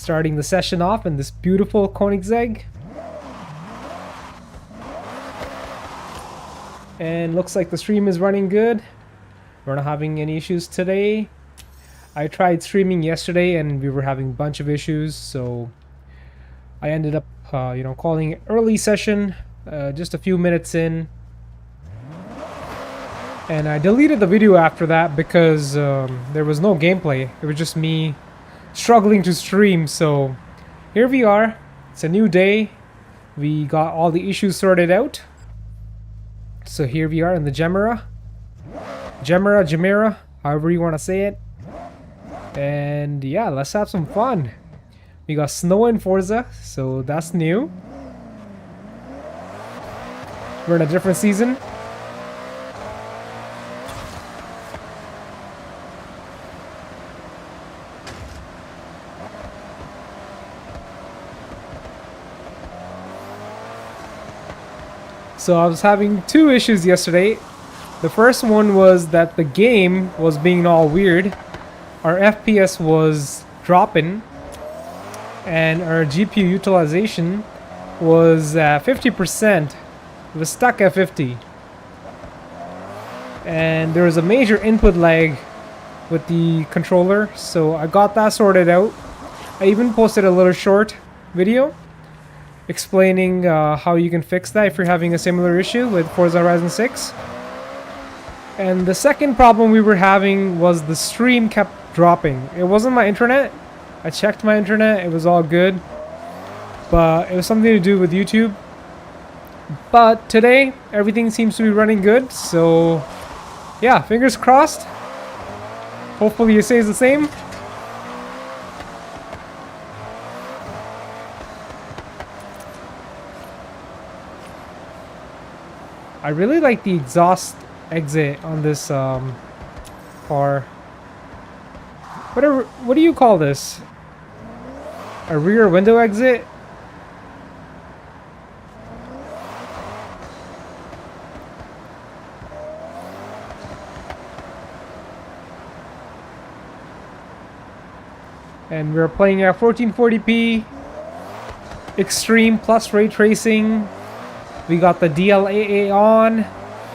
Starting the session off in this beautiful Koenigsegg. And looks like the stream is running good. We're not having any issues today. I tried streaming yesterday and we were having a bunch of issues, so I ended up calling it early session, just a few minutes in. And I deleted the video after that because there was no gameplay. It was just me struggling to stream. So here we are. It's a new day. We got all the issues sorted out. So here we are in the Gemera, however you want to say it. And yeah, let's have some fun. We got snow in Forza, so that's new. We're in a different season. So I was having two issues yesterday. The first one was that the game was being all weird. Our FPS was dropping and our GPU utilization was at 50%. It was stuck at 50. And there was a major input lag with the controller, so I got that sorted out. I even posted a little short video explaining how you can fix that if you're having a similar issue with Forza Horizon 6. And the second problem we were having was the stream kept dropping. It wasn't my internet. I checked my internet, it was all good. But it was something to do with YouTube. But today, everything seems to be running good, so yeah, fingers crossed. Hopefully it stays the same. I really like the exhaust exit on this car. What do you call this? A rear window exit? And we're playing at 1440p Extreme plus ray tracing. We got the DLAA on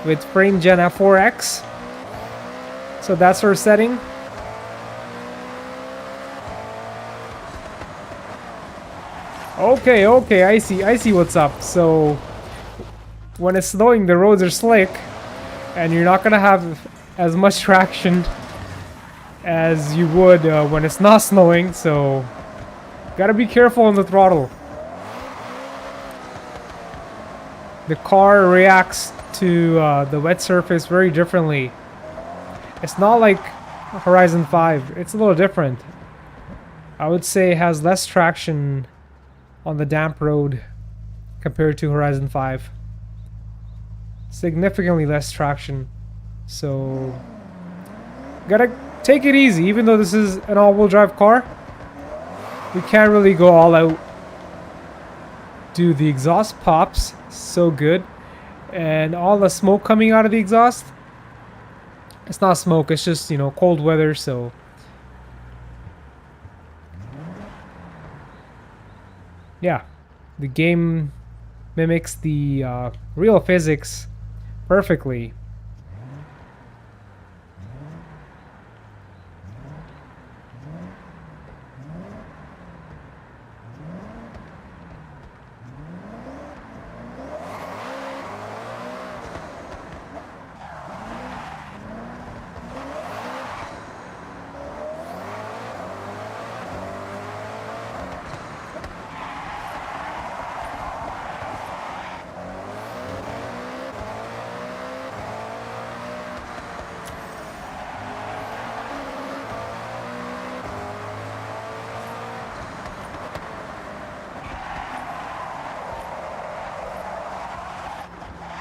with frame gen at 4x. So that's our setting. Okay, I see what's up. So when it's snowing, the roads are slick and you're not gonna have as much traction as you would when it's not snowing, so gotta be careful on the throttle. The car reacts to the wet surface very differently. It's not like Horizon 5, it's a little different. I would say it has less traction on the damp road compared to Horizon 5. Significantly less traction. So gotta take it easy. Even though this is an all-wheel drive car, we can't really go all out. Dude, the exhaust pops so good, and all the smoke coming out of the exhaust, it's not smoke, it's just, cold weather. So yeah, the game mimics the real physics perfectly.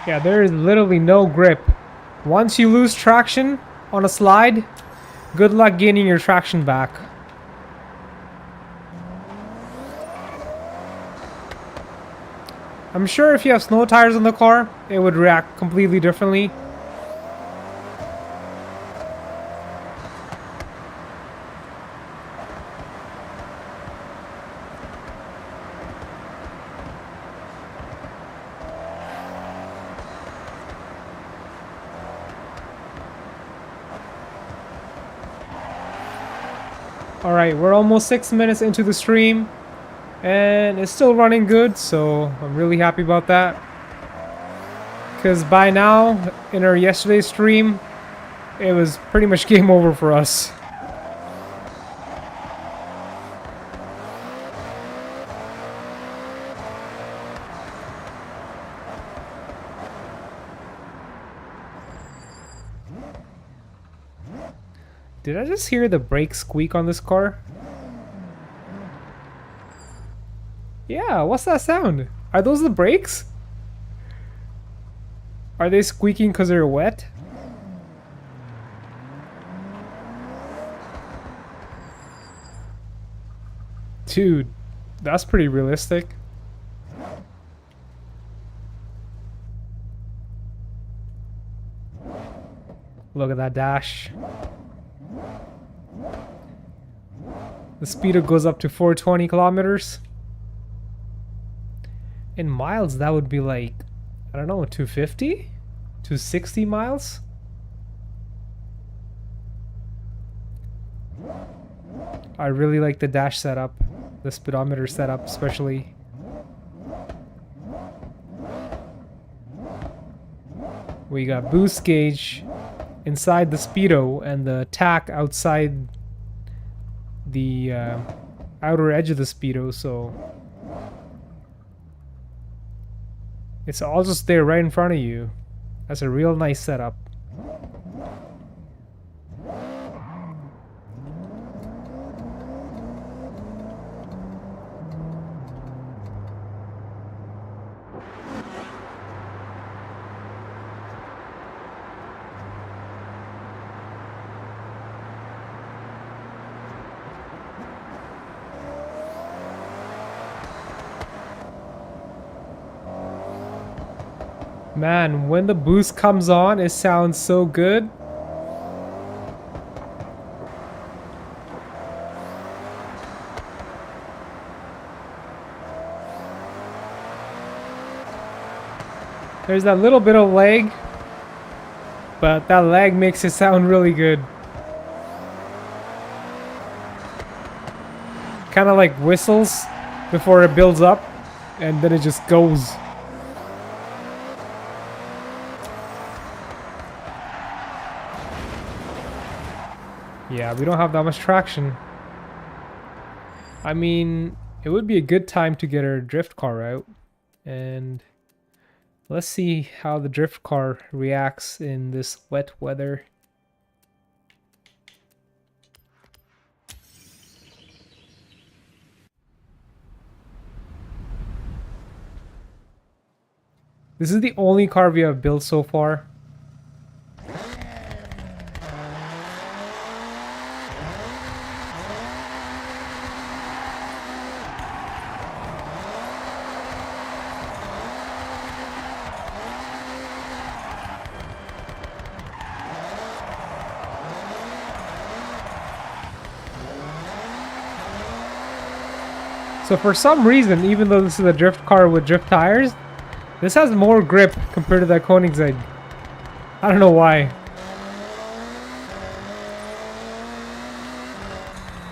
Yeah, there is literally no grip. Once you lose traction on a slide, good luck gaining your traction back. I'm sure if you have snow tires on the car, it would react completely differently. Alright, we're almost 6 minutes into the stream, and it's still running good, so I'm really happy about that. Because by now, in our yesterday's stream, it was pretty much game over for us. Did I just hear the brakes squeak on this car? Yeah, what's that sound? Are those the brakes? Are they squeaking because they're wet? Dude, that's pretty realistic. Look at that dash. The speedo goes up to 420 kilometers. In miles, that would be like, I don't know, 250? 260 miles? I really like the dash setup, the speedometer setup especially. We got boost gauge inside the speedo and the tack outside the outer edge of the speedo, so it's all just there right in front of you. That's a real nice setup. Man, when the boost comes on, it sounds so good. There's that little bit of lag, but that lag makes it sound really good. Kind of like whistles before it builds up, and then it just goes. Yeah, we don't have that much traction. I mean, it would be a good time to get our drift car out. And let's see how the drift car reacts in this wet weather. This is the only car we have built so far. So for some reason, even though this is a drift car with drift tires, this has more grip compared to that Koenigsegg. I don't know why.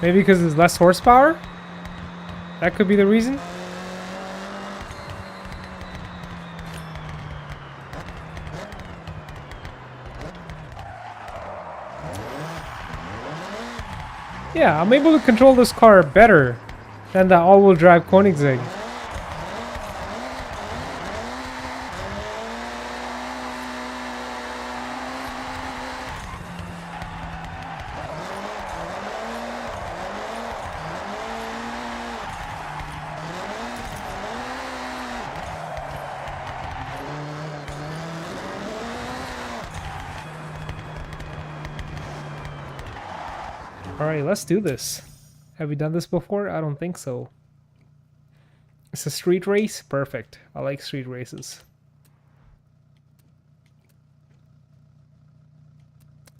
Maybe because there's less horsepower? That could be the reason. Yeah, I'm able to control this car better than the all-wheel drive Koenigsegg. Alright, let's do this. Have we done this before? I don't think so. It's a street race? Perfect. I like street races.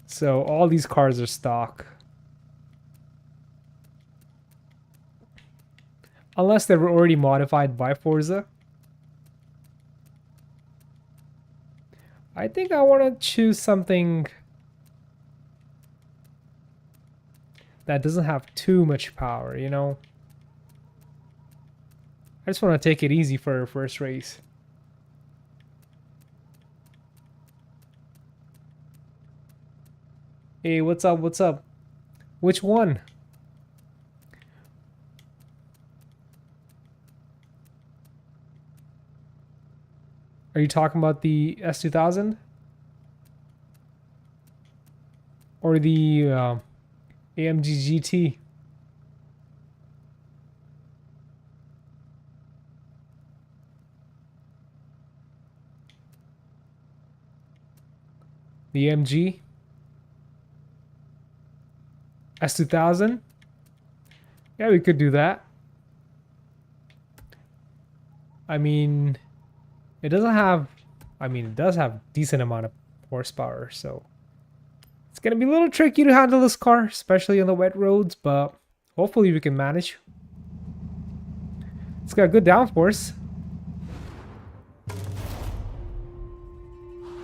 So all these cars are stock. Unless they were already modified by Forza. I think I want to choose something that doesn't have too much power, you know? I just want to take it easy for our first race. Hey, what's up? What's up? Which one? Are you talking about the S2000? Or the AMG GT? The AMG? S2000? Yeah, we could do that. I mean, it doesn't have... I mean, it does have decent amount of horsepower, so... It's gonna be a little tricky to handle this car, especially on the wet roads, but hopefully we can manage. It's got good downforce.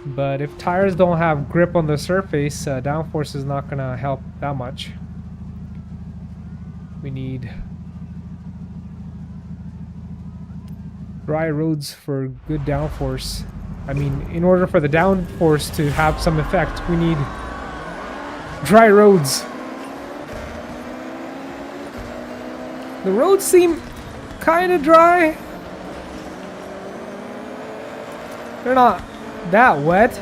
But if tires don't have grip on the surface, downforce is not gonna help that much. We need dry roads for good downforce. I mean, in order for the downforce to have some effect, we need dry roads. The roads seem kind of dry. They're not that wet.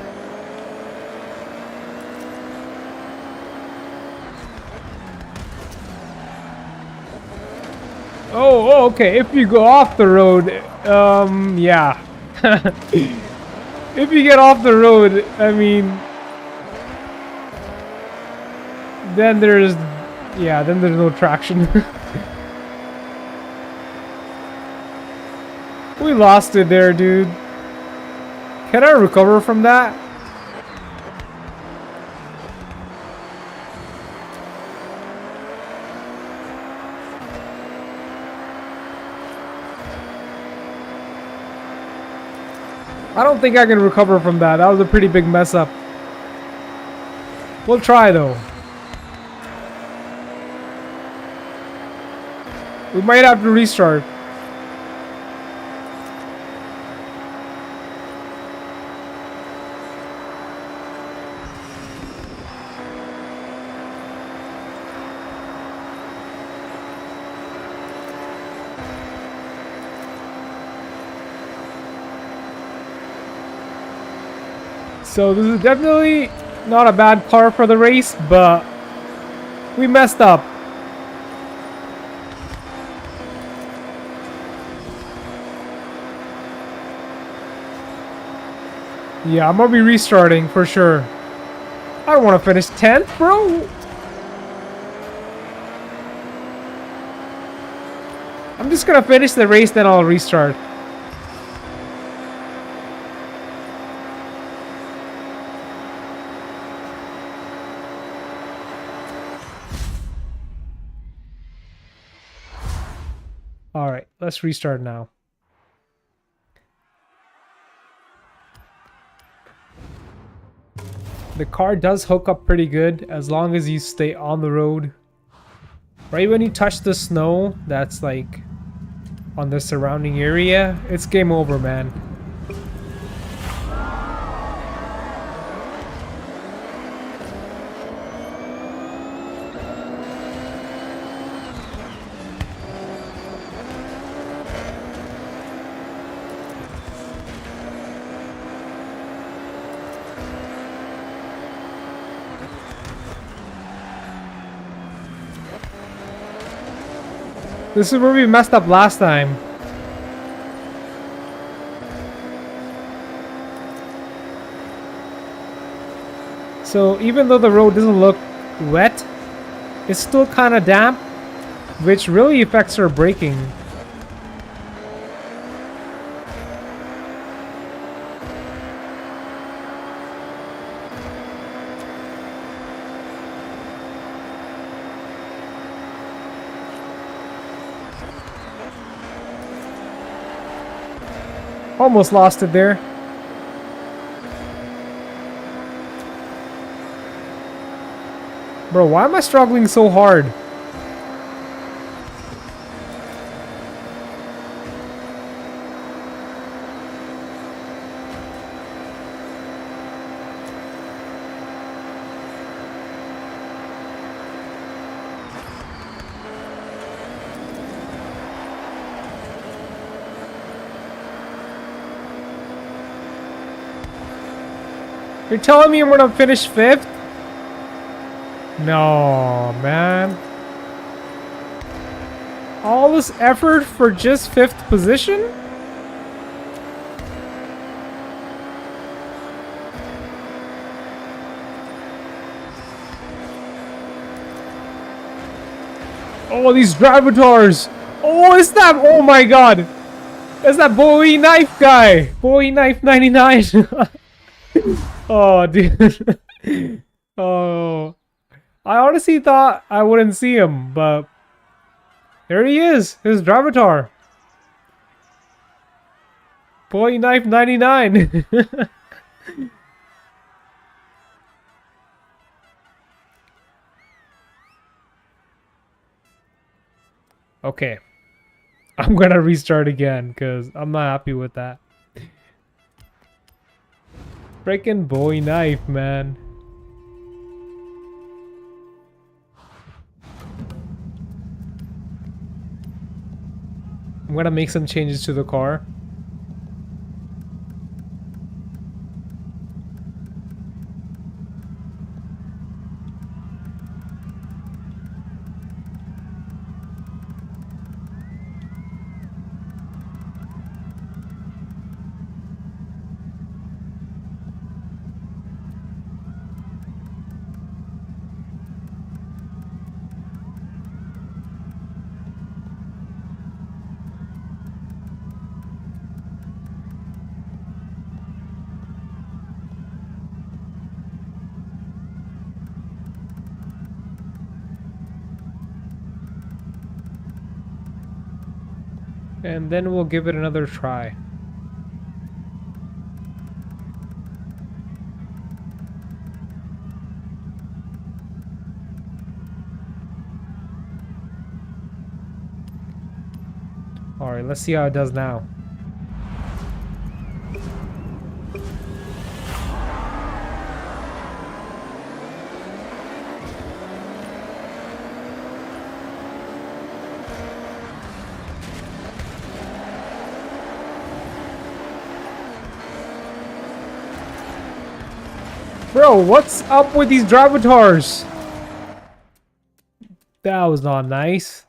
Oh, okay. If you go off the road, yeah. If you get off the road, I mean, then there's no traction. We lost it there, dude. Can I recover from that? I don't think I can recover from that. That was a pretty big mess up. We'll try though. We might have to restart. So this is definitely not a bad car for the race, but we messed up. Yeah, I'm gonna be restarting for sure. I don't want to finish 10th, bro. I'm just gonna finish the race, then I'll restart. Alright, let's restart now. The car does hook up pretty good as long as you stay on the road. Right when you touch the snow that's like on the surrounding area, it's game over, man. This is where we messed up last time. So even though the road doesn't look wet, it's still kind of damp, which really affects our braking. Almost lost it there. Bro, why am I struggling so hard? You're telling me I'm gonna finish 5th? No, man. All this effort for just 5th position? Oh, these Dravitars! Oh, it's that! Oh my god! It's that Bowie knife guy! Bowie knife 99! Oh, dude. Oh. I honestly thought I wouldn't see him, but there he is, his Dravatar. Bowie knife 99. Okay. I'm gonna restart again because I'm not happy with that. Freaking Bowie knife, man. I'm gonna make some changes to the car. And then we'll give it another try. Alright, let's see how it does now. Bro, what's up with these Dravitars? That was not nice.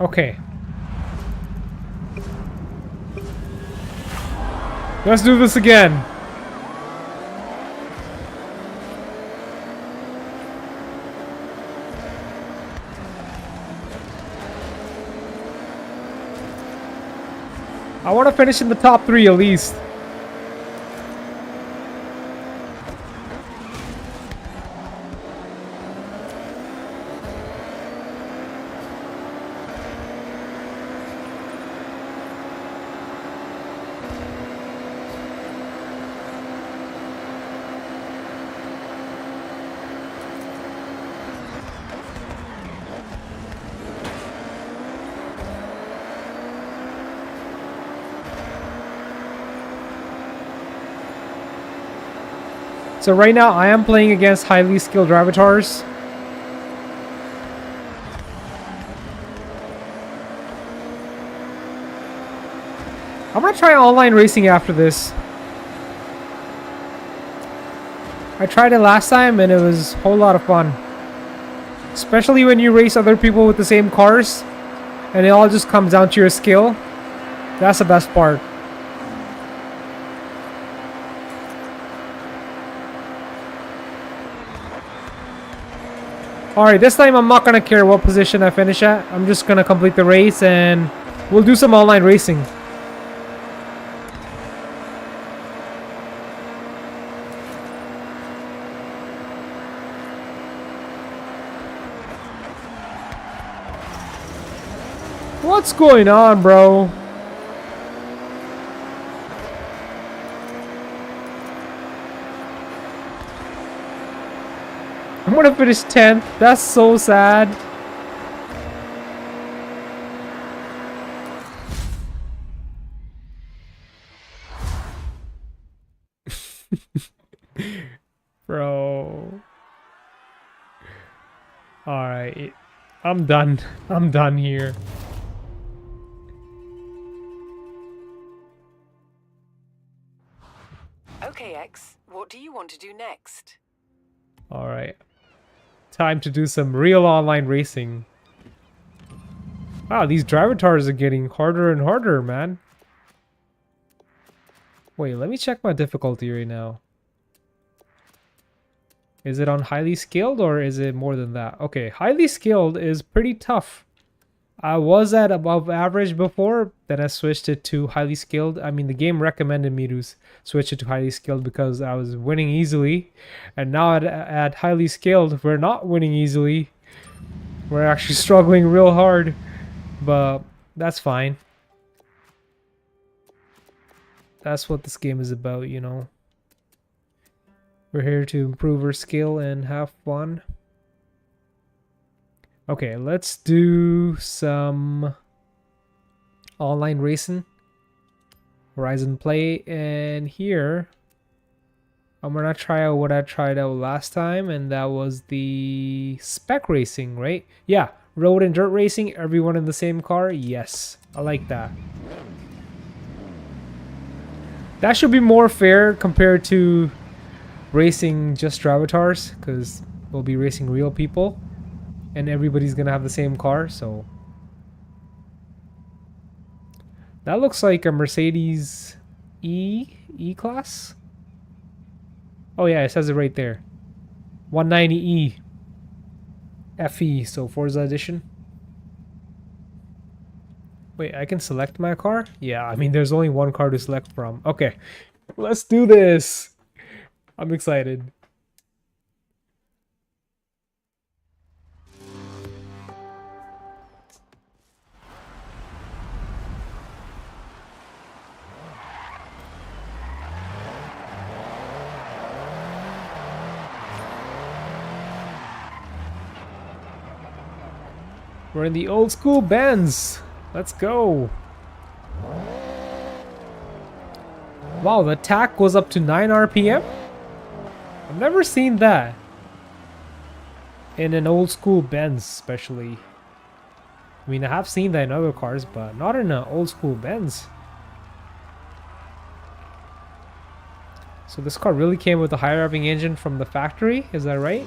Okay. Let's do this again. I want to finish in the top 3 at least. So right now I am playing against highly skilled Dravitars. I'm gonna try online racing after this. I tried it last time and it was a whole lot of fun. Especially when you race other people with the same cars and it all just comes down to your skill. That's the best part. Alright, this time I'm not gonna care what position I finish at. I'm just gonna complete the race and we'll do some online racing. What's going on, bro? I'm gonna finish 10th. That's so sad. Bro. Alright. I'm done. I'm done here. Okay, X, what do you want to do next? Alright. Time to do some real online racing. Wow, these driver tars are getting harder and harder, man. Wait, let me check my difficulty right now. Is it on highly skilled or is it more than that? Okay, highly skilled is pretty tough. I was at above average before, then I switched it to highly skilled. I mean, the game recommended me to switch it to highly skilled because I was winning easily. And now at highly skilled, we're not winning easily. We're actually struggling real hard. But that's fine. That's what this game is about, you know. We're here to improve our skill and have fun. Okay, let's do some online racing. Horizon Play, and here I'm gonna try out what I tried out last time, and that was the spec racing, right? Yeah, road and dirt racing, everyone in the same car. Yes, I like that. That should be more fair compared to racing just avatars, because we'll be racing real people and everybody's gonna have the same car. So that looks like a Mercedes E-Class. Oh yeah, it says it right there. 190E FE, so Forza edition. Wait, I can select my car? Yeah, I mean there's only one car to select from. Okay, let's do this. I'm excited. We're in the old school Benz. Let's go. Wow, the attack goes up to 9 RPM? I've never seen that. In an old school Benz, especially. I mean, I have seen that in other cars, but not in an old school Benz. So this car really came with a high revving engine from the factory, is that right?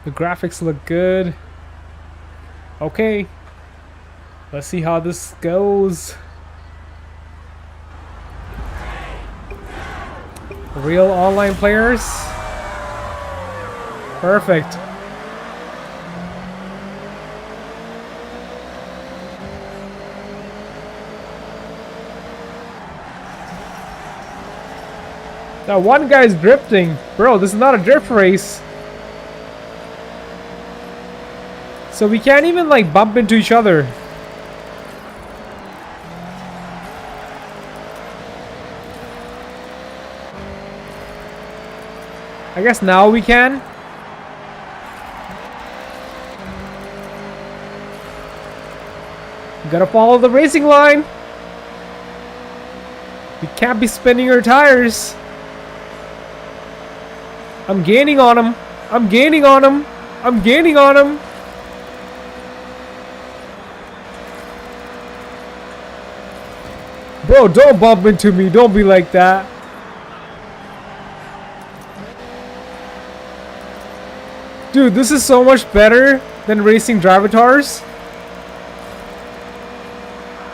The graphics look good. Okay. Let's see how this goes. Real online players. Perfect. Now one guy's drifting. Bro, this is not a drift race. So we can't even like bump into each other. I guess now we can. We gotta follow the racing line. We can't be spinning our tires. I'm gaining on him. I'm gaining on him. I'm gaining on him. Bro, don't bump into me. Don't be like that. Dude, this is so much better than racing drivatars.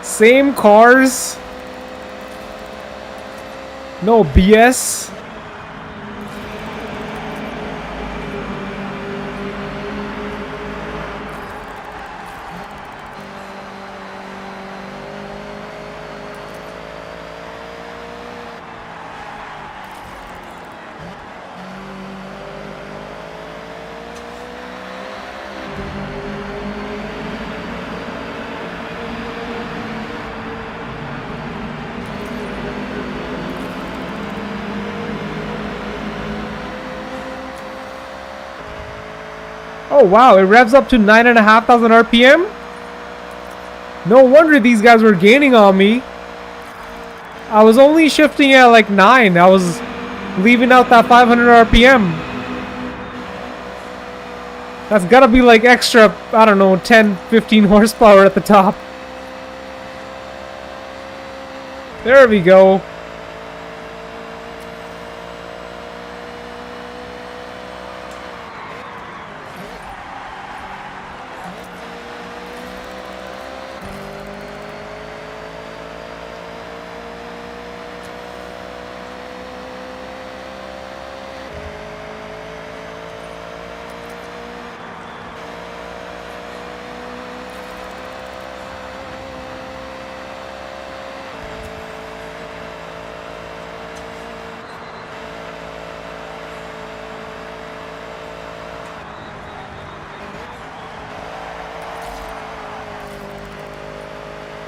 Same cars. No BS. Oh wow, it revs up to 9,500 RPM? No wonder these guys were gaining on me. I was only shifting at like 9. I was leaving out that 500 RPM. That's gotta be like extra, I don't know, 10, 15 horsepower at the top. There we go.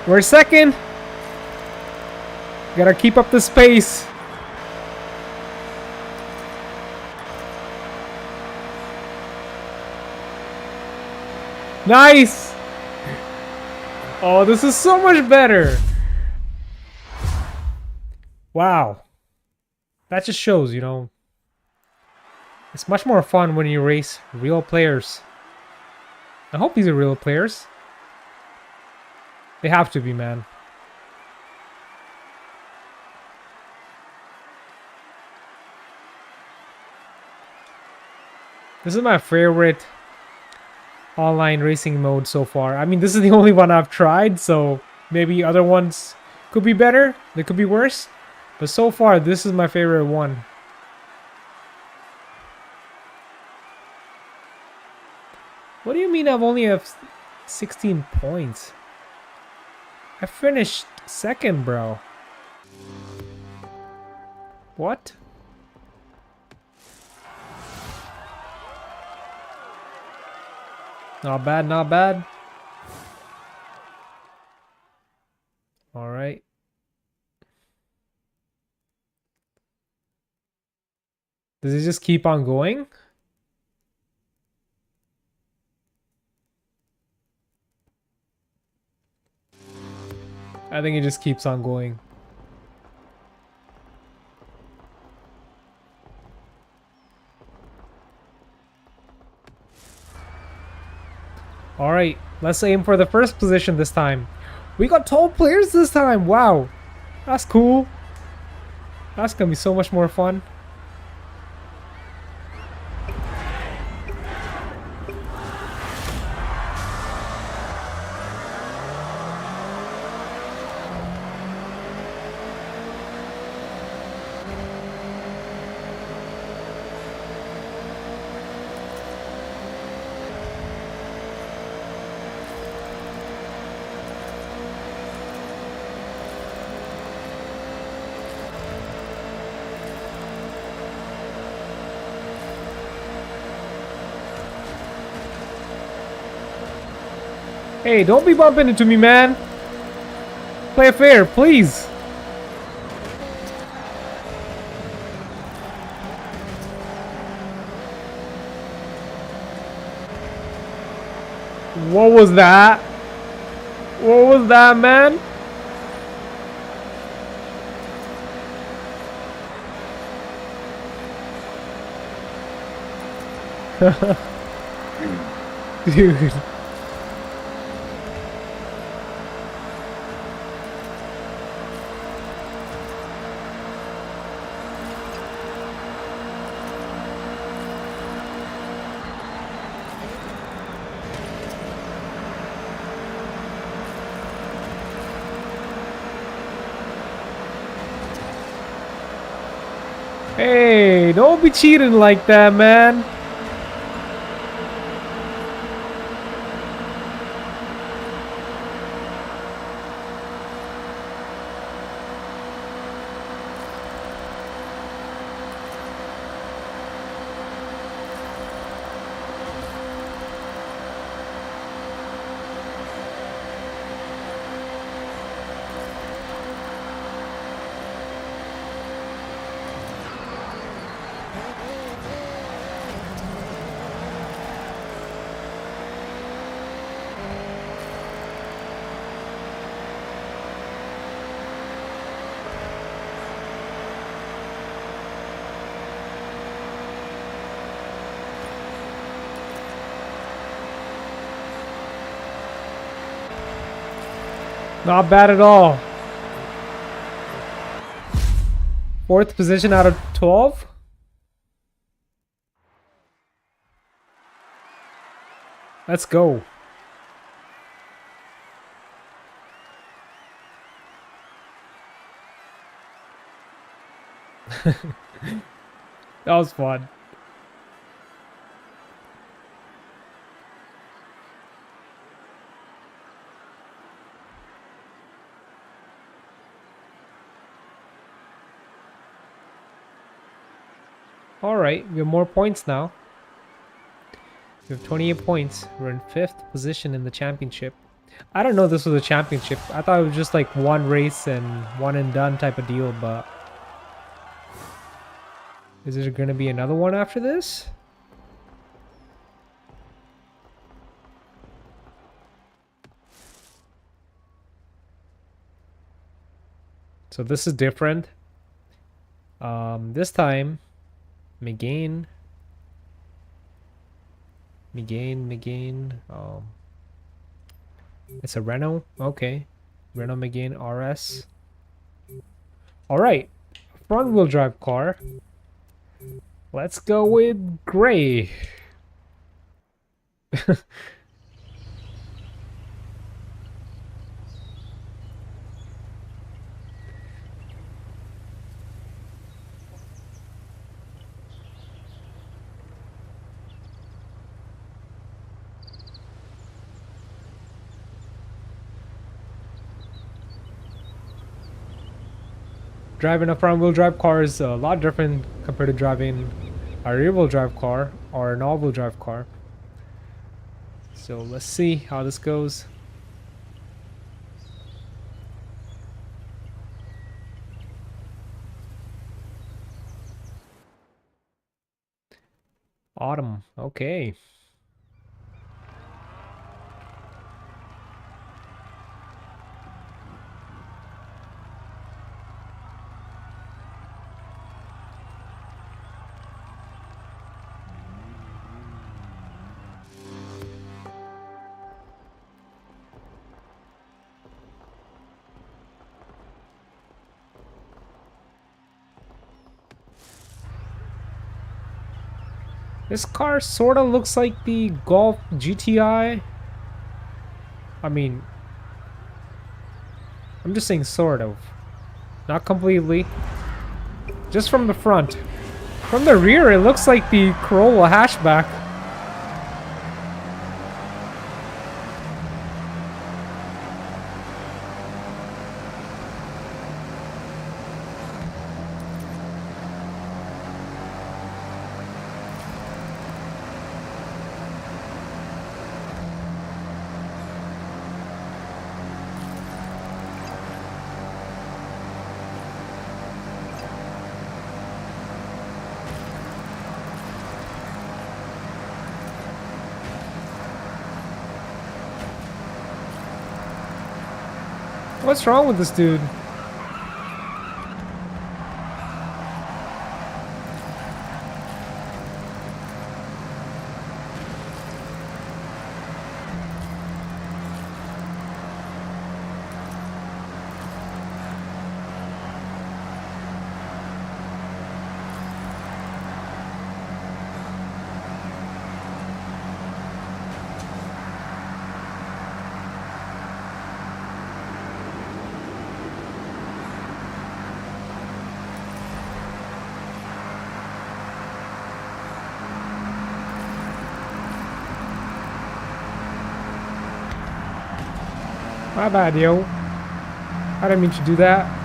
We're second. Gotta keep up the pace. Nice. Oh, this is so much better. Wow. That just shows, you know, it's much more fun when you race real players. I hope these are real players. They have to be, man. This is my favorite online racing mode so far. I mean, this is the only one I've tried, so maybe other ones could be better. They could be worse. But so far, this is my favorite one. What do you mean I've only have 16 points? I finished second, bro. What? Not bad, not bad. All right. Does it just keep on going? I think it just keeps on going. Alright, let's aim for the first position this time. We got 12 players this time! Wow! That's cool. That's gonna be so much more fun. Hey, don't be bumping into me, man. Play fair, please. What was that? What was that, man? Dude. Hey, don't be cheating like that, man. Not bad at all. 4th position out of 12. Let's go. That was fun. Alright, we have more points now. We have 28 points. We're in 5th position in the championship. I don't know this was a championship. I thought it was just like one race and one and done type of deal, but... Is there going to be another one after this? So this is different. This time, Megane. It's a Renault. Okay. Renault Megane RS. Alright. Front wheel drive car. Let's go with gray. Driving a front wheel drive car is a lot different compared to driving a rear wheel drive car or an all wheel drive car. So let's see how this goes. Autumn, okay. This car sort of looks like the Golf GTI. I mean, I'm just saying sort of. Not completely. Just from the front. From the rear, it looks like the Corolla hatchback. What's wrong with this dude? My bad, yo. I didn't mean to do that.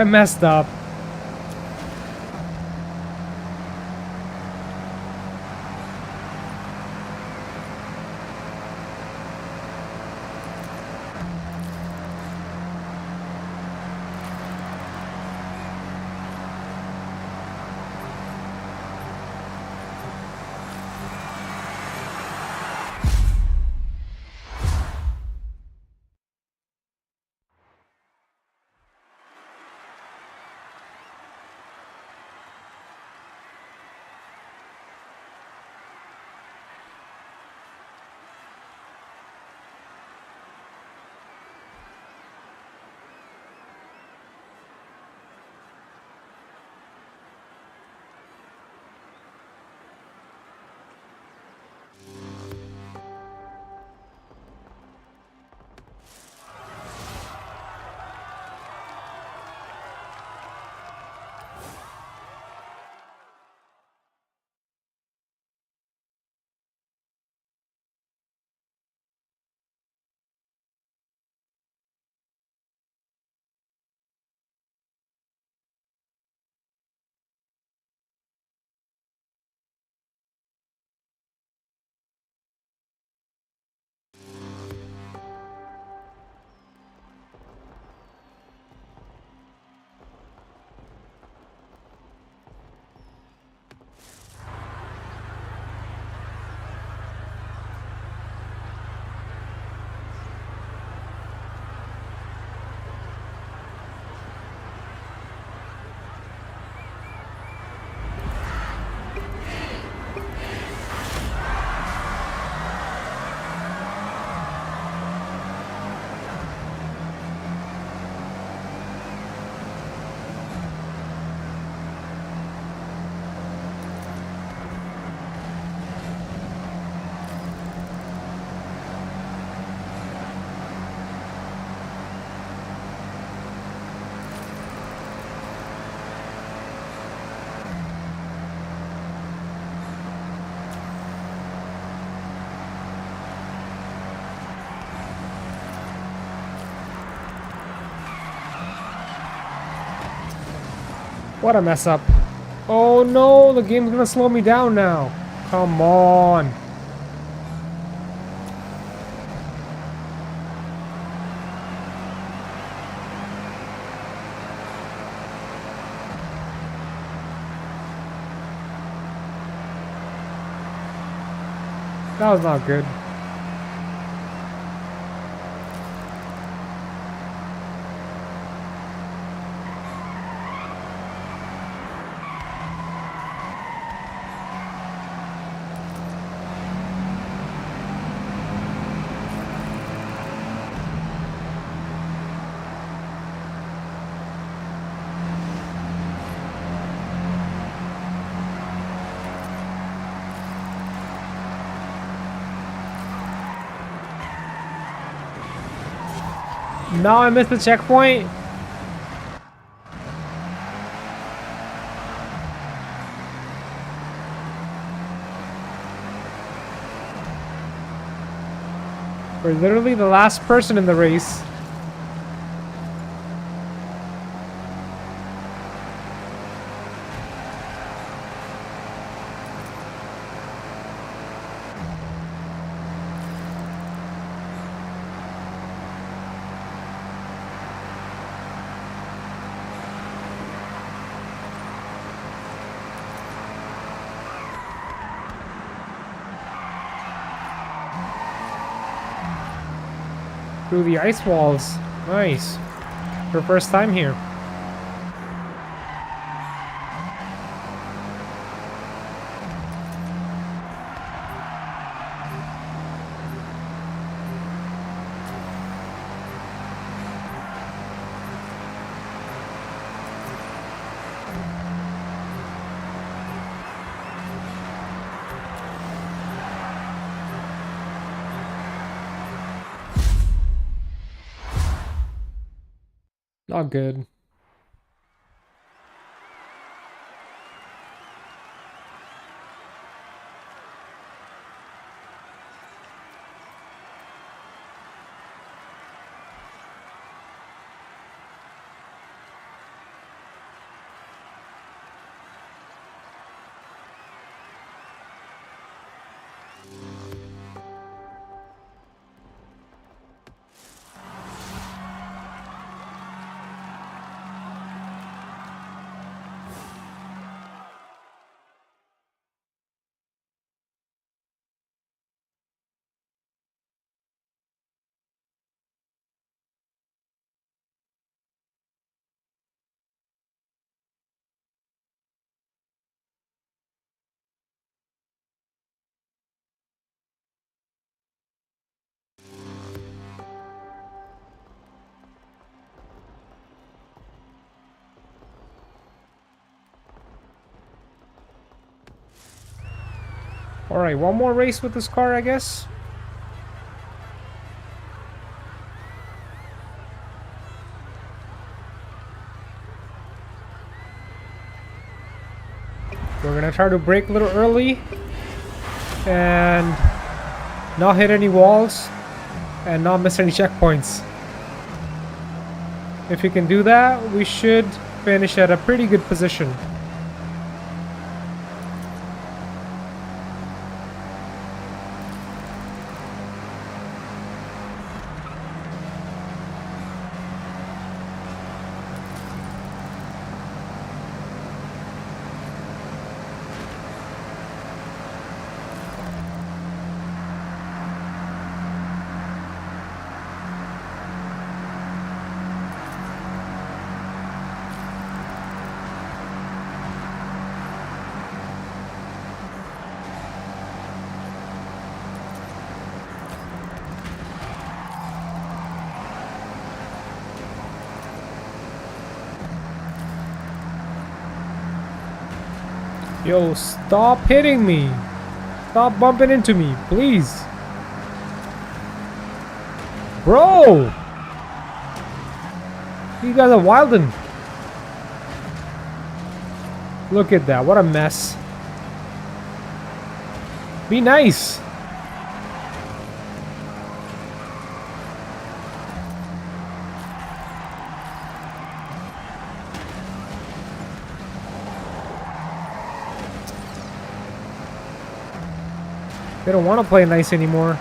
I messed up. What a mess up. Oh no, the game's gonna slow me down now. Come on. That was not good. Now I missed the checkpoint. We're literally the last person in the race. Through the ice walls. Nice. For first time here. Not good. Alright, one more race with this car, I guess. We're gonna try to brake a little early and not hit any walls and not miss any checkpoints. If we can do that, we should finish at a pretty good position. Yo, stop hitting me. Stop bumping into me, please. Bro! You guys are wildin'. Look at that, what a mess. Be nice. They don't want to play nice anymore.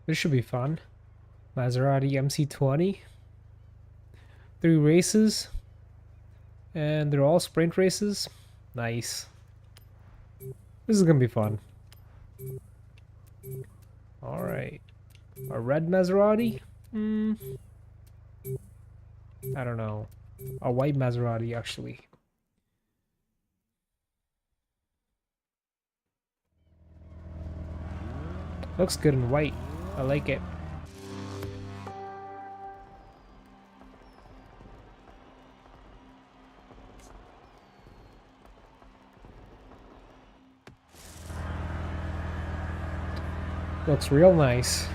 This should be fun. Maserati MC20. 3 races. And they're all sprint races. Nice. This is gonna be fun. Alright. A red Maserati? I don't know. A white Maserati, actually. Looks good in white. I like it. Looks real nice.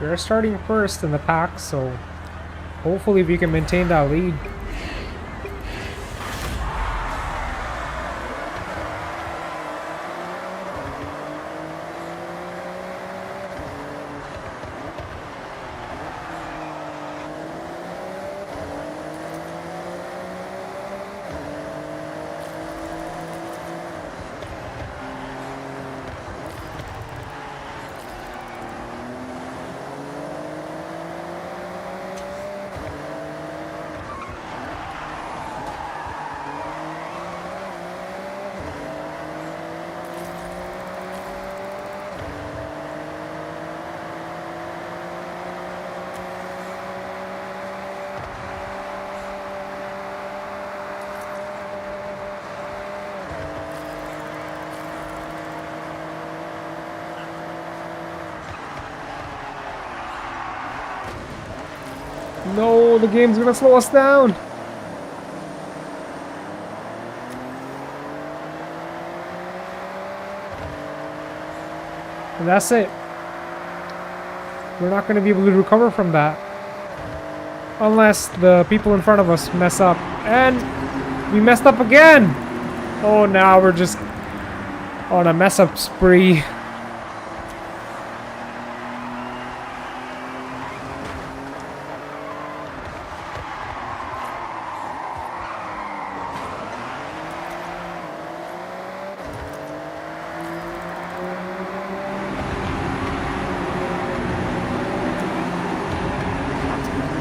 We're starting first in the pack, so hopefully we can maintain that lead. No, the game's gonna slow us down. And that's it. We're not gonna be able to recover from that. Unless the people in front of us mess up. And we messed up again! Oh, now we're just on a mess up spree.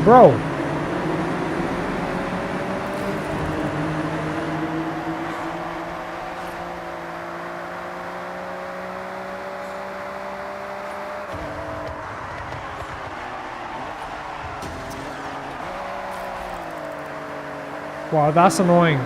Bro. Wow, that's annoying.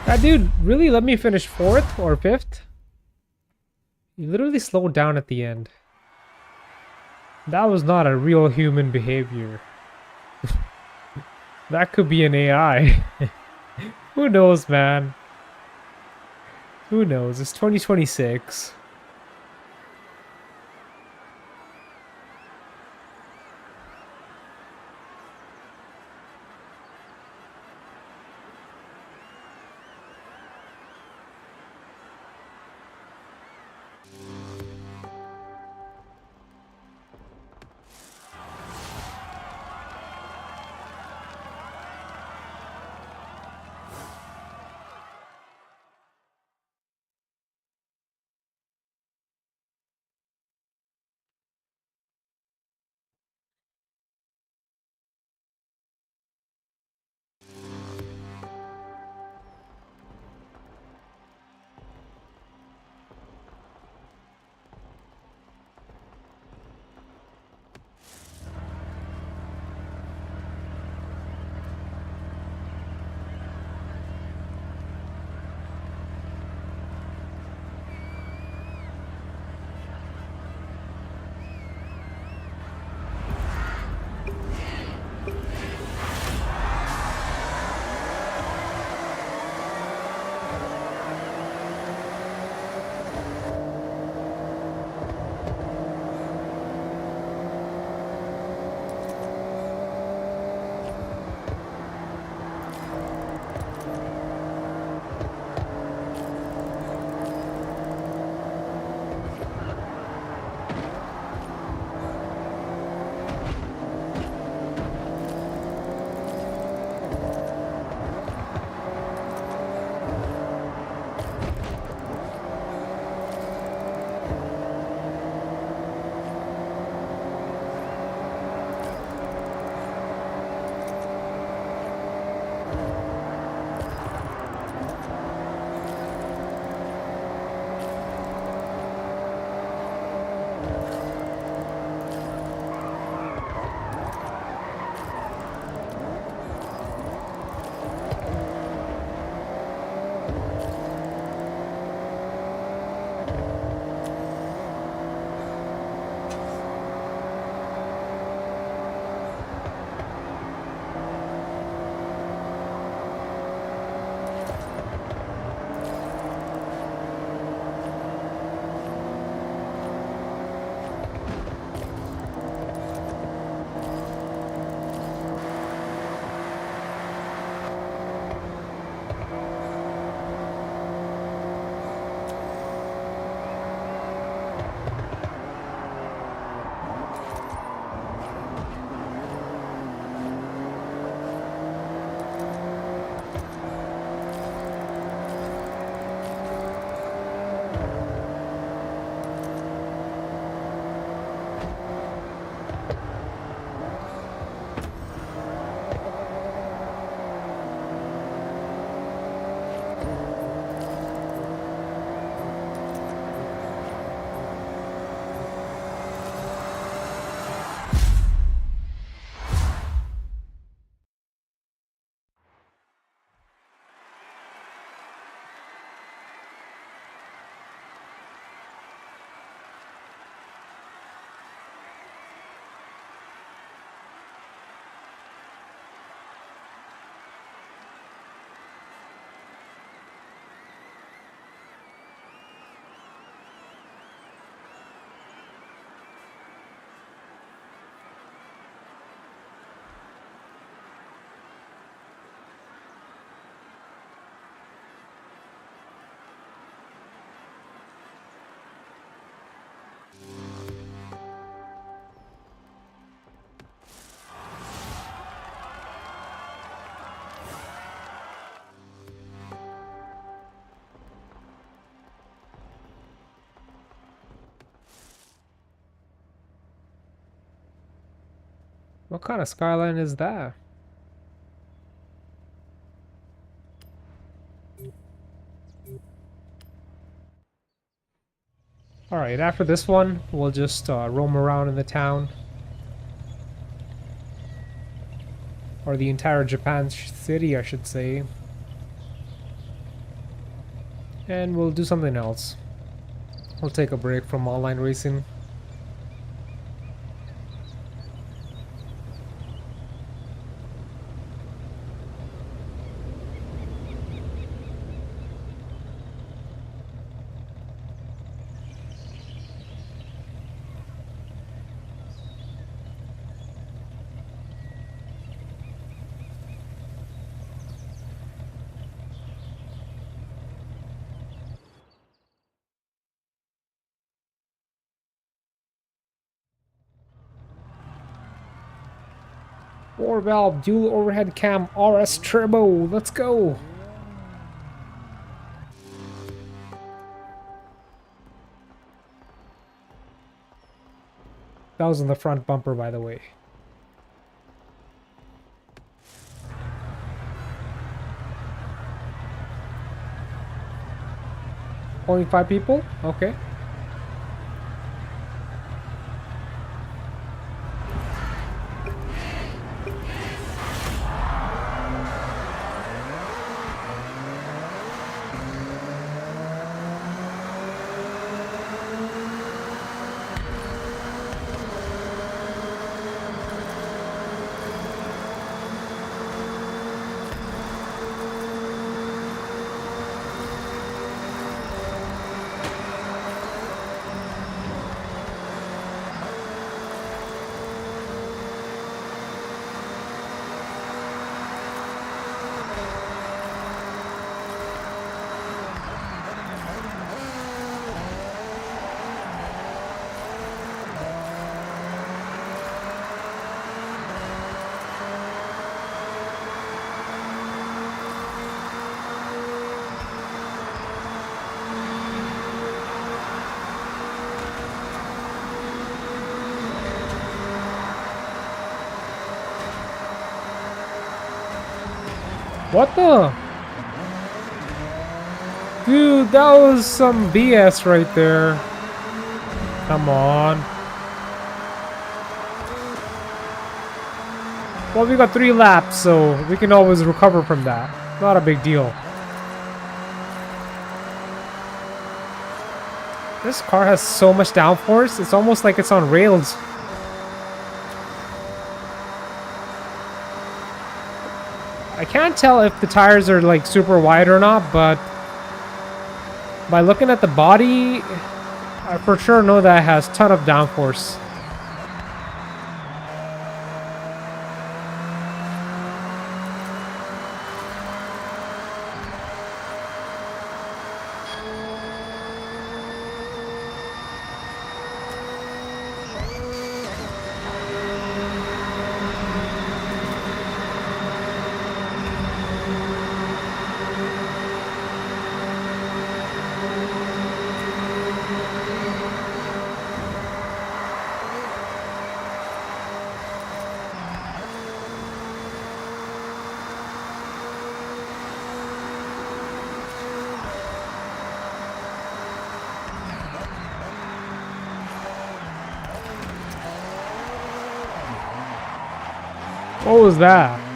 That dude really let me finish 4th or 5th? He literally slowed down at the end. That was not a real human behavior. That could be an AI. Who knows, man? Who knows? It's 2026. What kind of skyline is that? Alright, after this one, we'll just roam around in the town. Or the entire Japan city, I should say. And we'll do something else. We'll take a break from online racing. Four valve dual overhead cam RS turbo. Let's go. That was in the front bumper, by the way. Only 5 people? Okay. What the? Dude, that was some BS right there. Come on. Well, we got 3 laps, so we can always recover from that. Not a big deal. This car has so much downforce, it's almost like it's on rails. I can't tell if the tires are like super wide or not, but by looking at the body, I for sure know that it has a ton of downforce. What was that?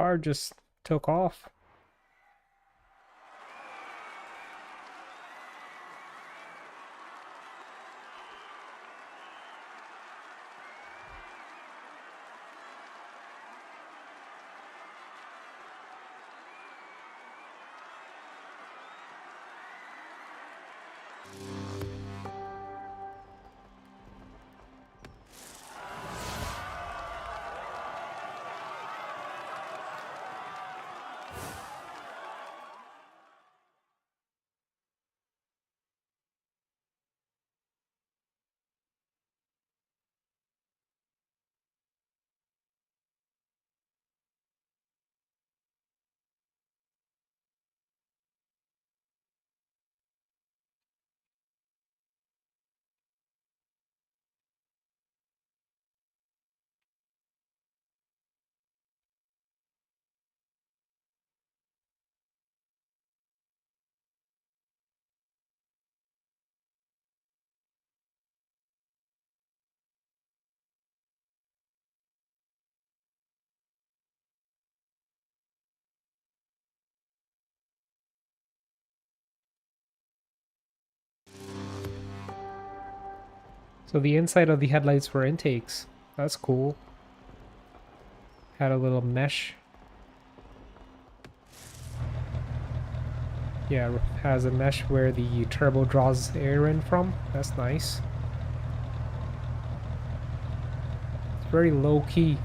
Car just took off. So the inside of the headlights were intakes. That's cool. Had a little mesh. Yeah, has a mesh where the turbo draws air in from. That's nice. It's very low key.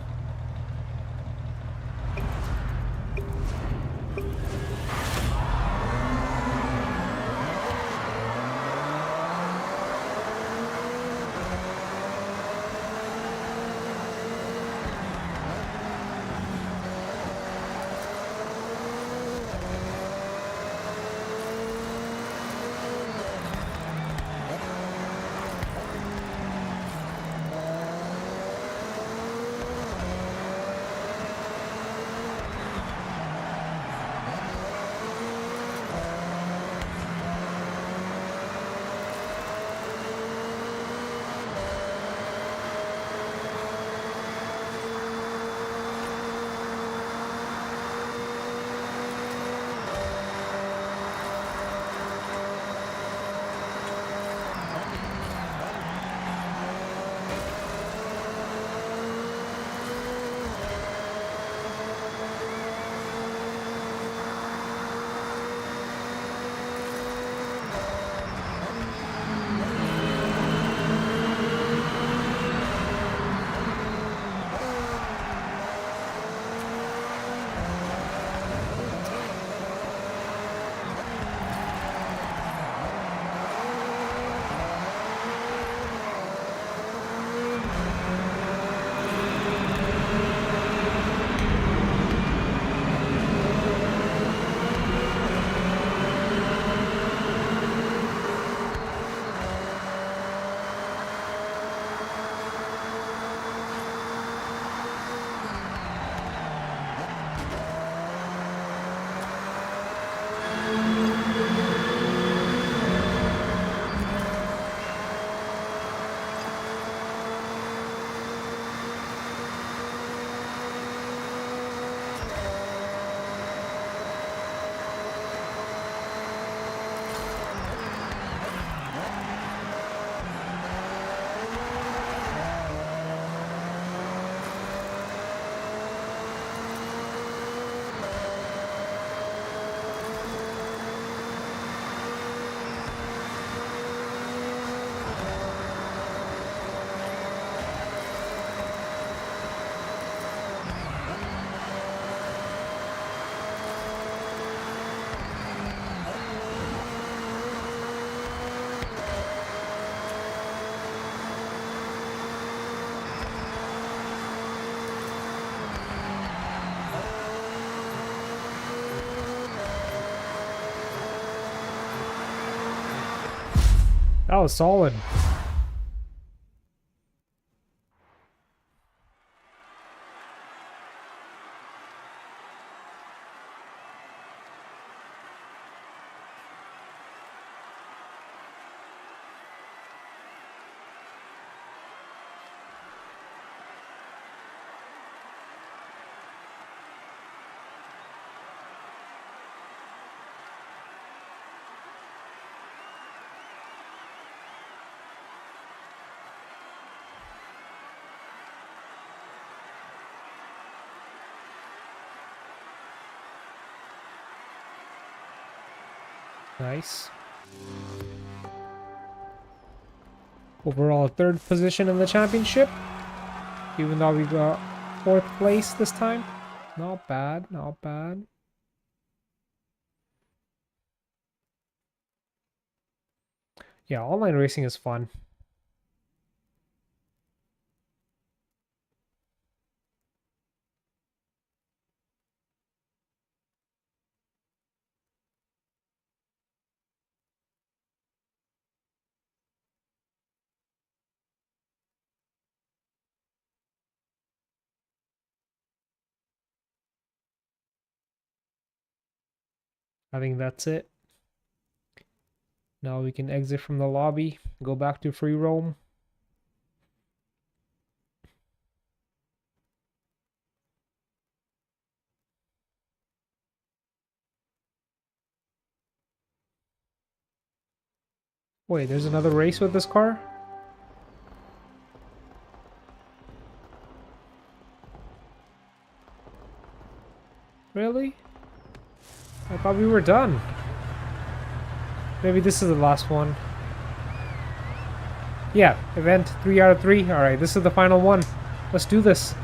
That was solid. Nice. Overall, third position in the championship. Even though we got fourth place this time. Not bad, not bad. Yeah, online racing is fun. I think that's it. Now we can exit from the lobby, go back to free roam. Wait, there's another race with this car? Really? I thought we were done. Maybe this is the last one. Yeah, event 3 out of 3. Alright, this is the final one. Let's do this.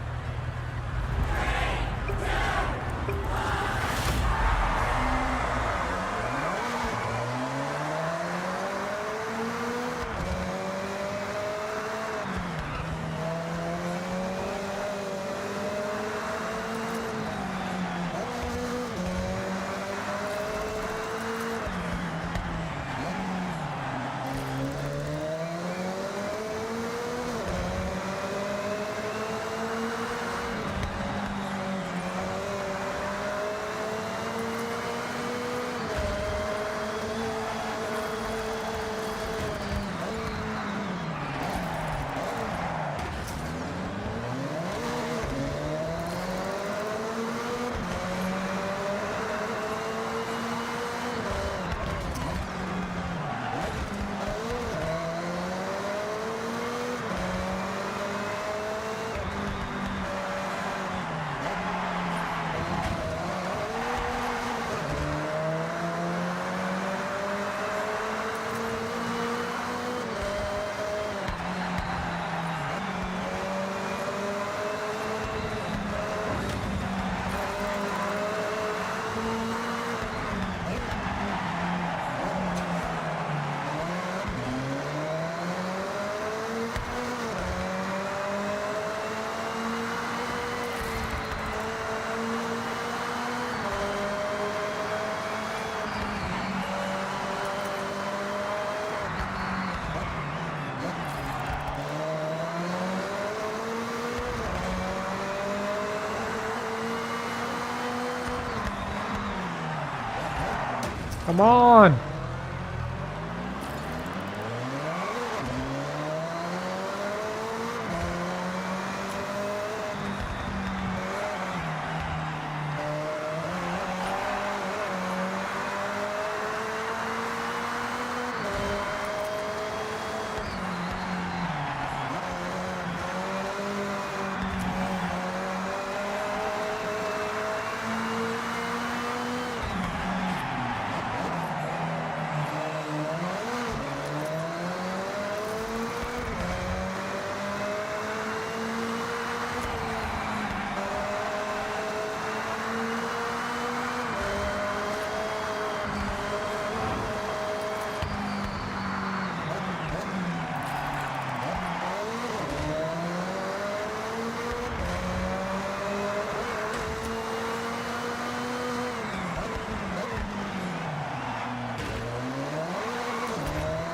Come on!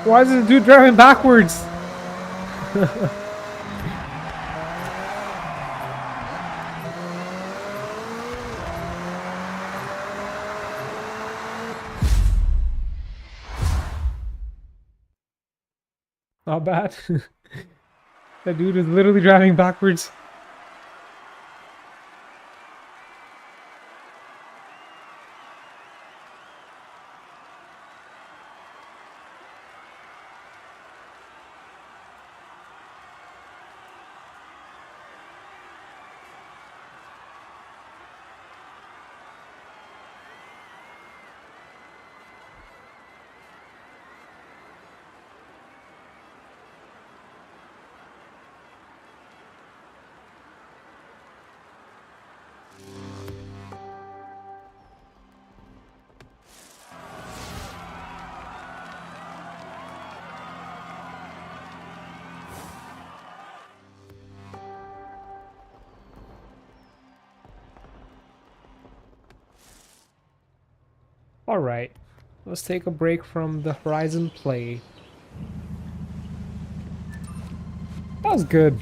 Why is this dude driving backwards? Not bad. That dude is literally driving backwards. Alright, let's take a break from the Horizon play. That was good.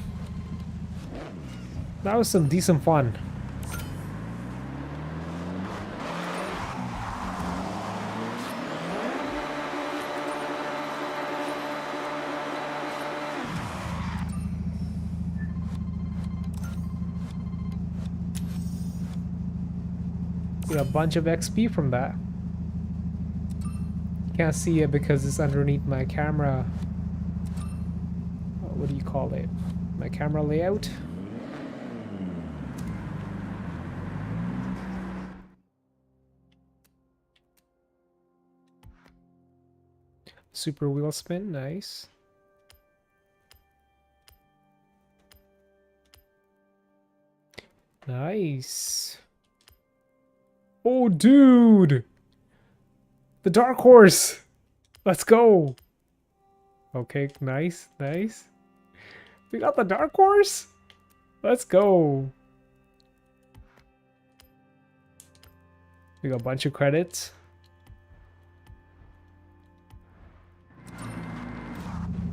That was some decent fun. Get a bunch of XP from that. Can't see it because it's underneath my camera. What do you call it? My camera layout. Super wheel spin, nice. Nice. Oh, dude! The dark horse! Let's go! Okay, nice, nice. We got the dark horse? Let's go! We got a bunch of credits.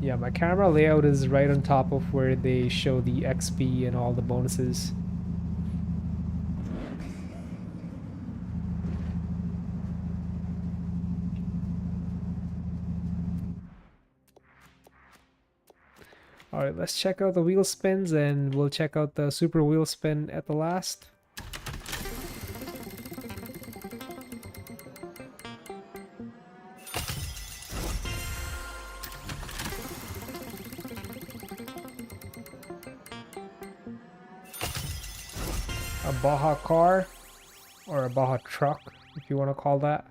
Yeah, my camera layout is right on top of where they show the XP and all the bonuses. Alright, let's check out the wheel spins and we'll check out the super wheel spin at the last. A Baja car, or a Baja truck, if you want to call that.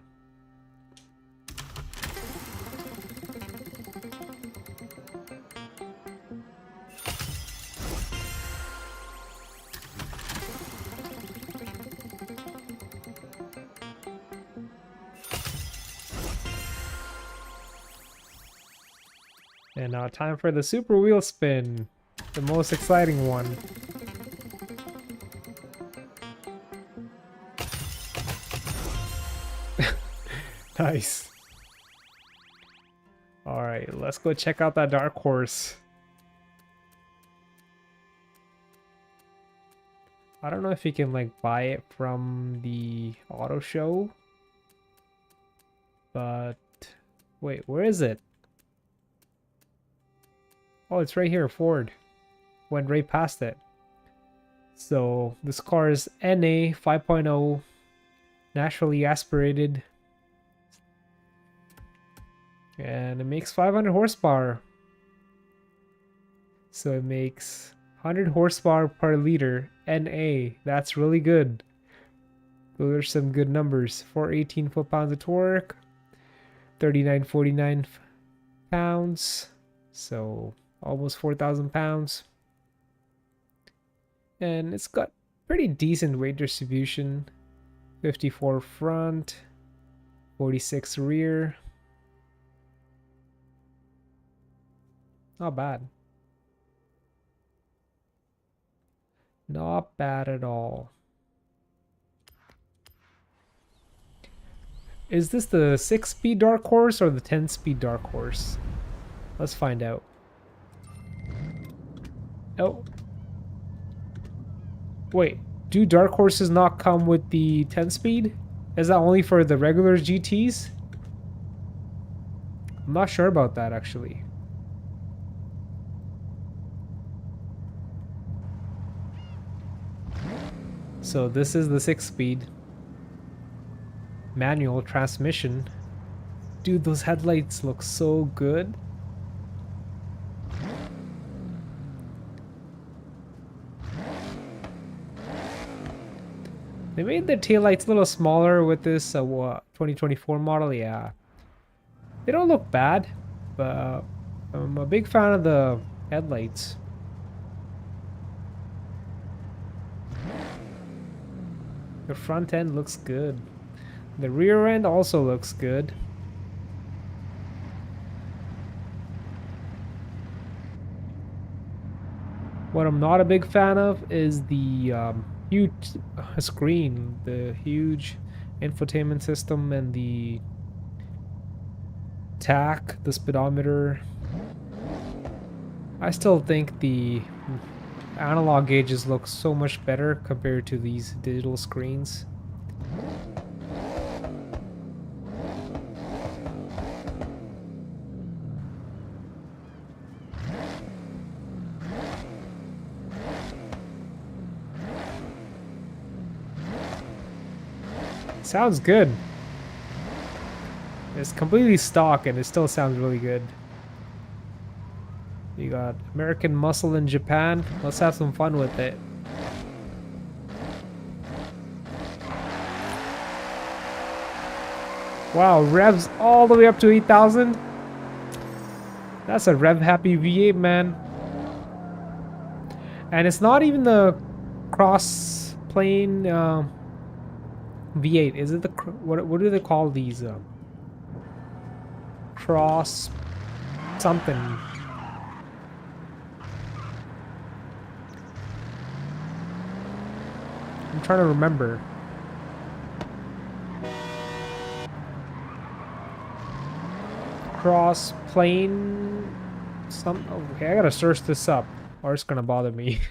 And now time for the super wheel spin, the most exciting one. Nice. Alright, let's go check out that dark horse. I don't know if you can like buy it from the auto show. But wait, where is it? Oh, it's right here, Ford. Went right past it. So this car is NA 5.0, naturally aspirated. And it makes 500 horsepower. So it makes 100 horsepower per liter. NA. That's really good. Those are some good numbers. 418 foot-pounds of torque. 3949 pounds. So almost 4,000 pounds. And it's got pretty decent weight distribution. 54 front. 46 rear. Not bad. Not bad at all. Is this the 6-speed dark horse or the 10-speed dark horse? Let's find out. Oh. Wait, do dark horses not come with the 10-speed? Is that only for the regular GTs? I'm not sure about that, actually. So this is the 6-speed. Manual transmission. Dude, those headlights look so good. They made the taillights a little smaller with this 2024 model, yeah. They don't look bad, but I'm a big fan of the headlights. The front end looks good. The rear end also looks good. What I'm not a big fan of is the huge screen, the huge infotainment system, and the tach, the speedometer. I still think the analog gauges look so much better compared to these digital screens. Sounds good. It's completely stock and it still sounds really good. You got American muscle in Japan. Let's have some fun with it. Wow, revs all the way up to 8,000. That's a rev happy V8, man. And it's not even the cross plane V8. Is it the what do they call these? Cross something. I'm trying to remember. Cross plane some okay, I gotta search this up or it's gonna bother me.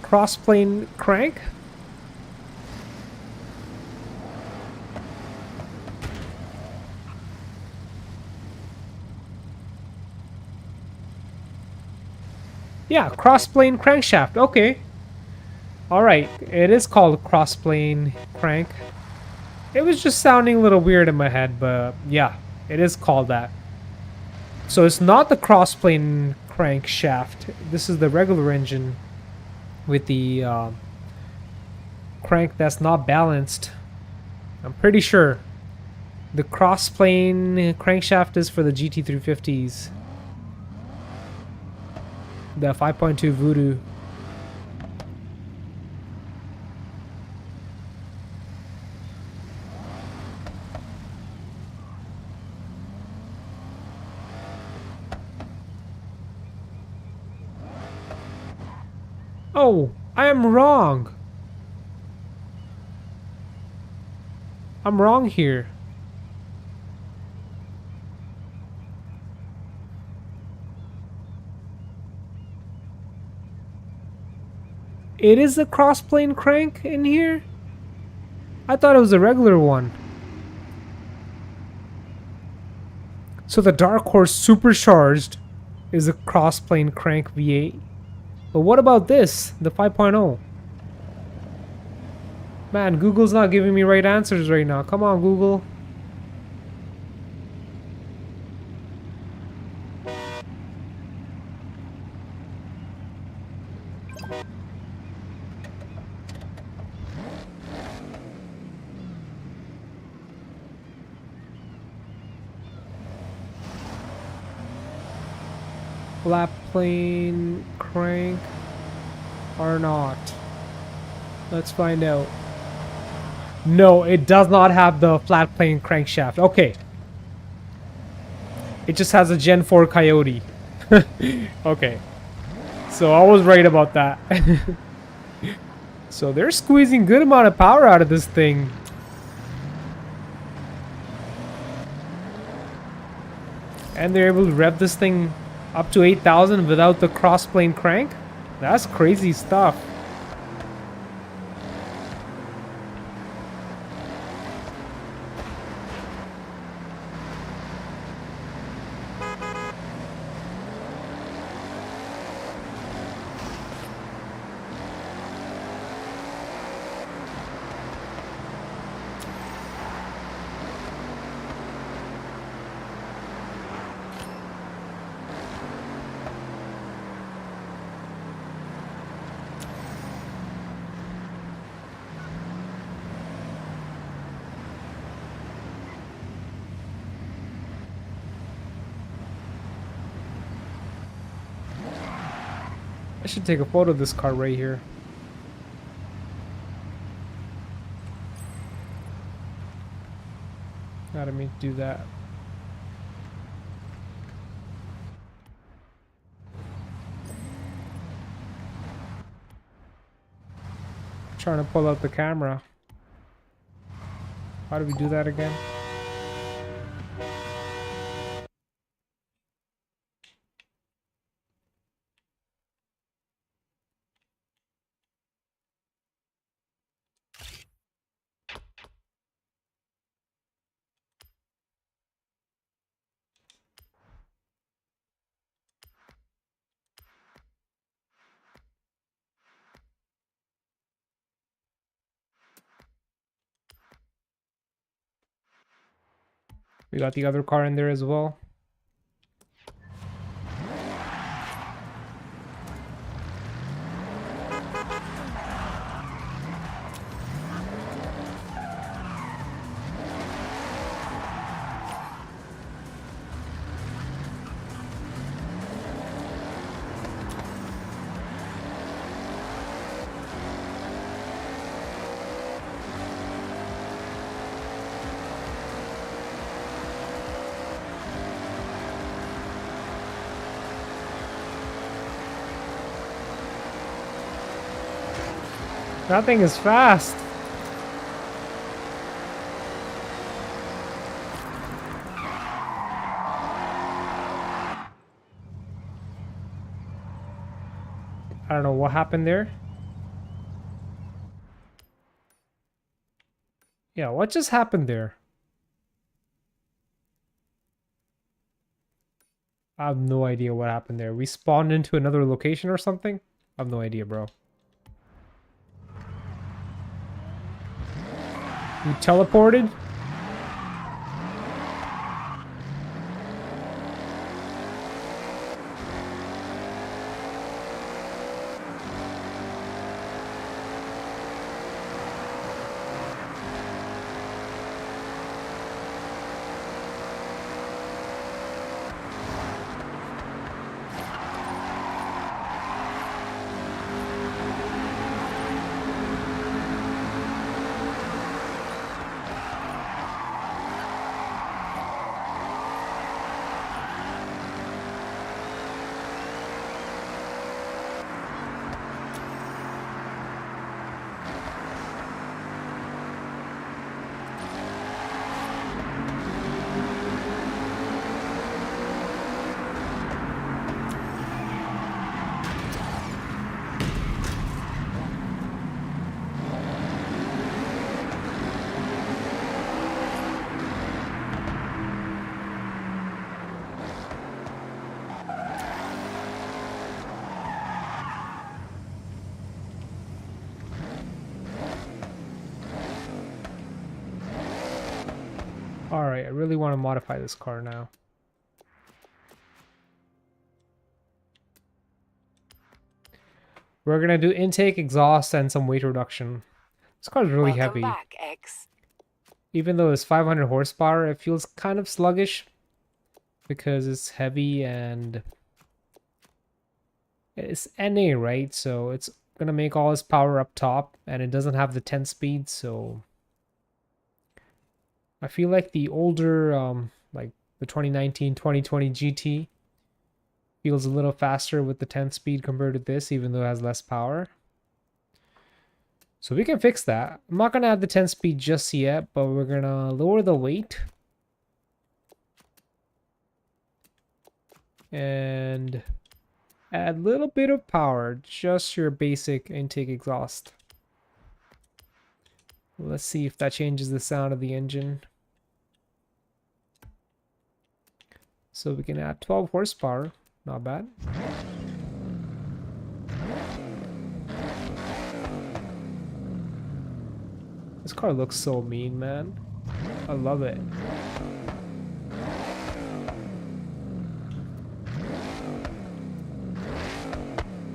Cross plane crank? Yeah, cross-plane crankshaft. Okay. Alright, it is called cross-plane crank. It was just sounding a little weird in my head, but yeah, it is called that. So it's not the cross-plane crankshaft. This is the regular engine with the crank that's not balanced. I'm pretty sure. The cross-plane crankshaft is for the GT350s. The 5.2 Voodoo. Oh, I am wrong. I'm wrong here. It is a cross-plane crank in here? I thought it was a regular one. So the Dark Horse Supercharged is a cross-plane crank V8. But what about this? The 5.0? Man, Google's not giving me right answers right now. Come on, Google. Flat plane crank or not? Let's find out. No, it does not have the flat plane crankshaft. Okay. It just has a Gen 4 Coyote. Okay. So I was right about that. So they're squeezing good amount of power out of this thing. And they're able to rev this thing up to 8,000 without the cross-plane crank. That's crazy stuff. I should take a photo of this car right here. I didn't mean to do that. Trying to pull out the camera. How do we do that again? We got the other car in there as well. That thing is fast. I don't know what happened there. Yeah, what just happened there? I have no idea what happened there. We spawned into another location or something? I have no idea, bro. We teleported? Alright, I really want to modify this car now. We're gonna do intake, exhaust, and some weight reduction. This car is really heavy. Welcome back, X. Even though it's 500 horsepower, it feels kind of sluggish because it's heavy and it's NA, right? So it's gonna make all its power up top, and it doesn't have the 10 speed, so I feel like the older, like the 2019, 2020 GT feels a little faster with the 10 speed compared to this, even though it has less power. So we can fix that. I'm not gonna add the 10 speed just yet, but we're gonna lower the weight. And add a little bit of power, just your basic intake exhaust. Let's see if that changes the sound of the engine. So we can add 12 horsepower, not bad. This car looks so mean, man. I love it.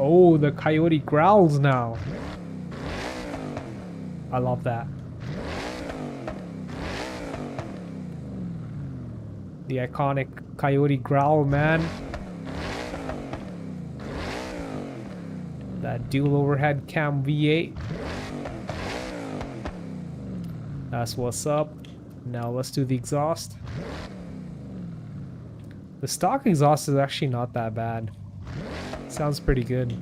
Oh, the coyote growls now. I love that. The iconic coyote growl, man. That dual overhead cam V8. That's what's up. Now let's do the exhaust. The stock exhaust is actually not that bad. Sounds pretty good.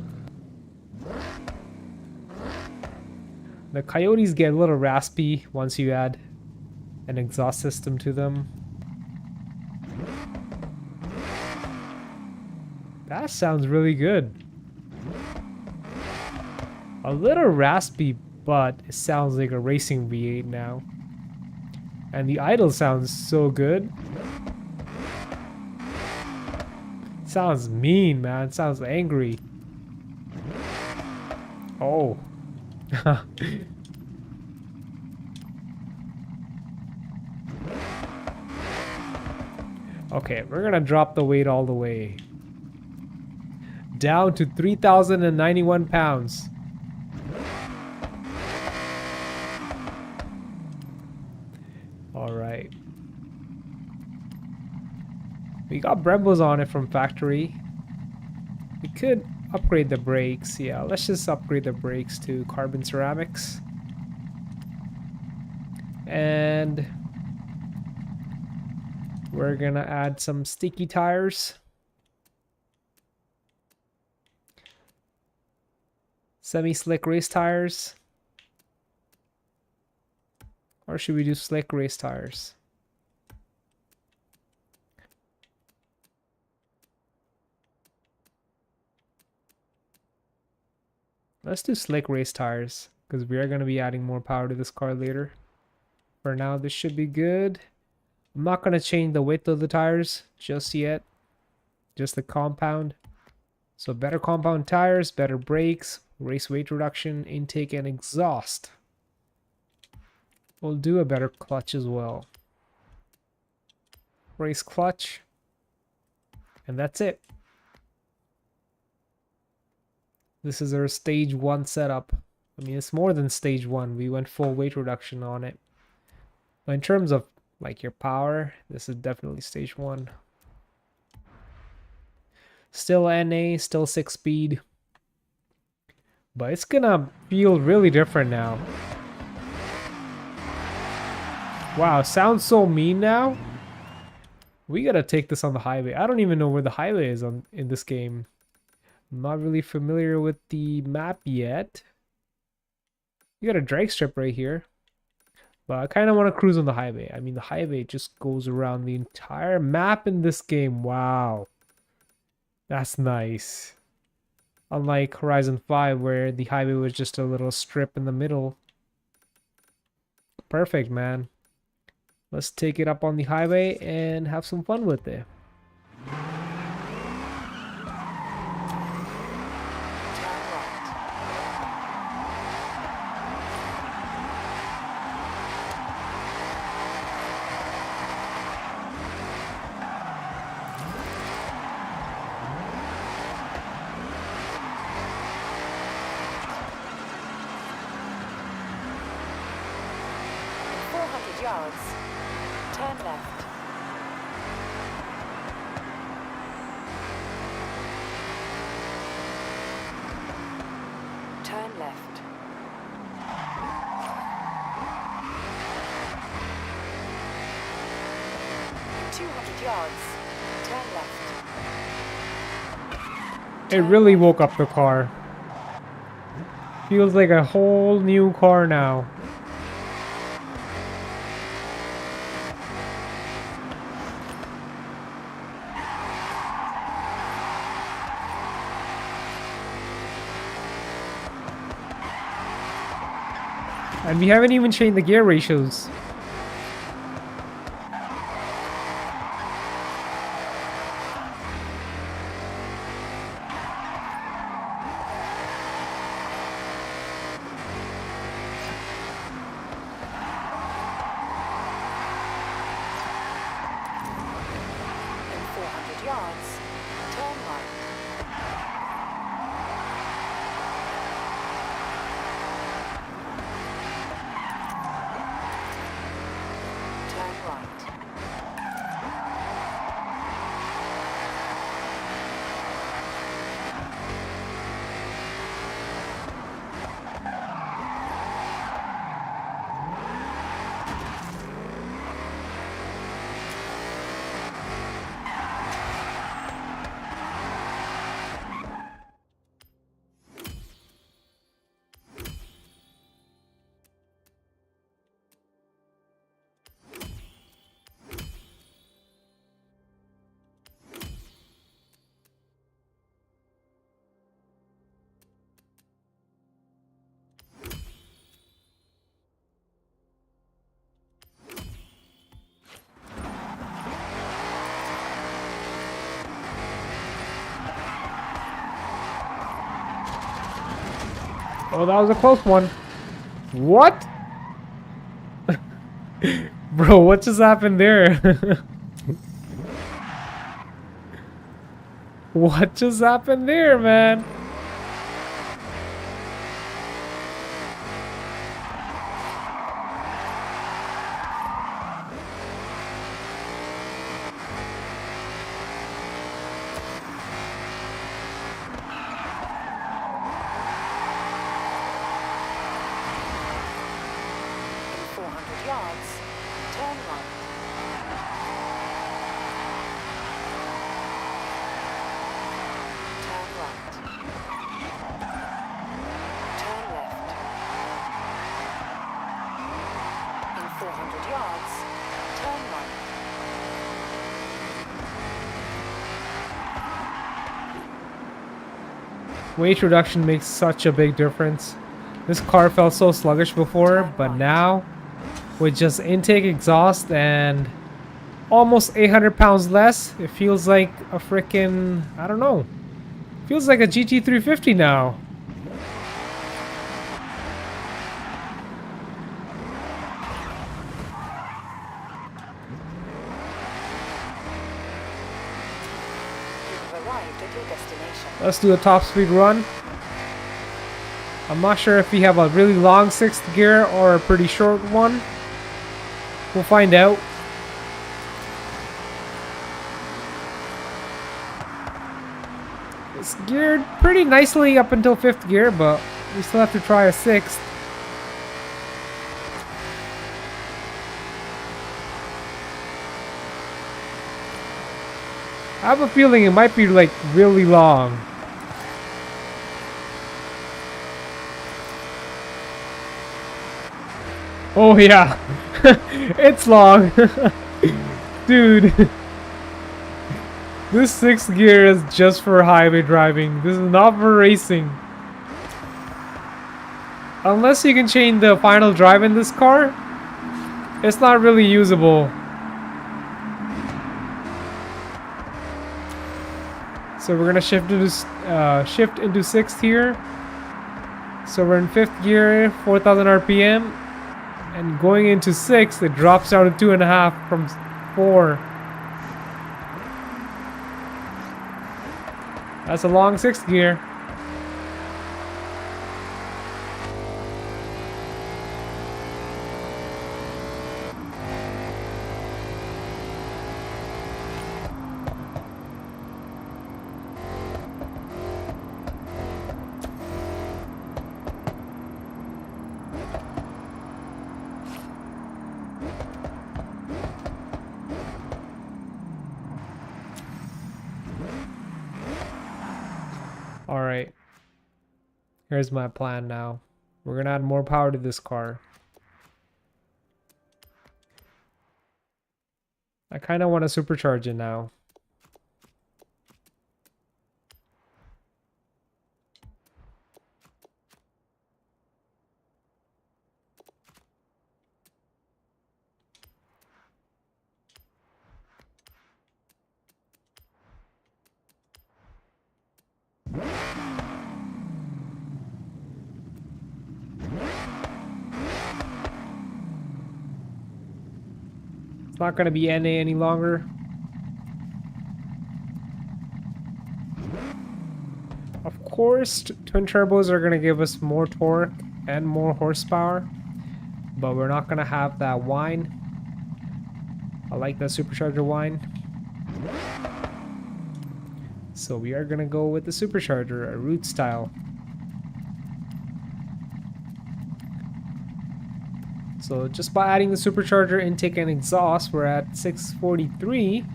The coyotes get a little raspy once you add an exhaust system to them. That sounds really good. A little raspy, but it sounds like a racing V8 now. And the idle sounds so good. Sounds mean, man. Sounds angry. Oh. Okay, we're gonna drop the weight all the way. Down to 3,091 pounds. Alright. We got Brembos on it from factory. We could upgrade the brakes. Yeah, let's just upgrade the brakes to carbon ceramics. And we're gonna add some sticky tires. Semi-slick race tires. Or should we do slick race tires? Let's do slick race tires, because we are going to be adding more power to this car later. For now, this should be good. I'm not going to change the width of the tires just yet. Just the compound. So better compound tires, better brakes, race weight reduction, intake, and exhaust. We'll do a better clutch as well. Race clutch. And that's it. This is our stage 1 setup. I mean, it's more than stage 1. We went full weight reduction on it. But in terms of like your power, this is definitely stage 1. Still NA, still 6-speed. But it's gonna feel really different now. Wow, sounds so mean now. We gotta take this on the highway. I don't even know where the highway is in this game. I'm not really familiar with the map yet. You got a drag strip right here. But I kind of want to cruise on the highway. I mean, the highway just goes around the entire map in this game. Wow. That's nice. Unlike Horizon 5, where the highway was just a little strip in the middle. Perfect, man. Let's take it up on the highway and have some fun with it. Yards. Turn left. Turn left. In 200 yards. Turn left. It really woke up the car. Feels like a whole new car now. And we haven't even changed the gear ratios. In 400 yards, turn right. Turn right. Oh, that was a close one. What? Bro, what just happened there? What just happened there, man? In 400 yards, turn right. Turn right. Turn left. In 400 yards, turn right. Weight reduction makes such a big difference. This car felt so sluggish before, but now with just intake exhaust and almost 800 pounds less, it feels like a freaking, I don't know, feels like a GT350 now. You have arrived at your destination. Let's do a top speed run. I'm not sure if we have a really long sixth gear or a pretty short one. We'll find out. It's geared pretty nicely up until fifth gear, but we still have to try a sixth. I have a feeling it might be like really long. Oh yeah, it's long. Dude, this sixth gear is just for highway driving. This is not for racing. Unless you can change the final drive in this car, it's not really usable. So we're gonna shift into sixth here. So we're in fifth gear, 4,000 RPM, and going into sixth, it drops down to 2.5 from 4. That's a long sixth gear. Alright. Here's my plan now. We're gonna add more power to this car. I kinda wanna supercharge it now. not going to be NA any longer. Of course, twin turbos are going to give us more torque and more horsepower, but we're not going to have that whine. I like that supercharger whine. So we are going to go with the supercharger, a root style. So just by adding the supercharger intake and exhaust, we're at 643.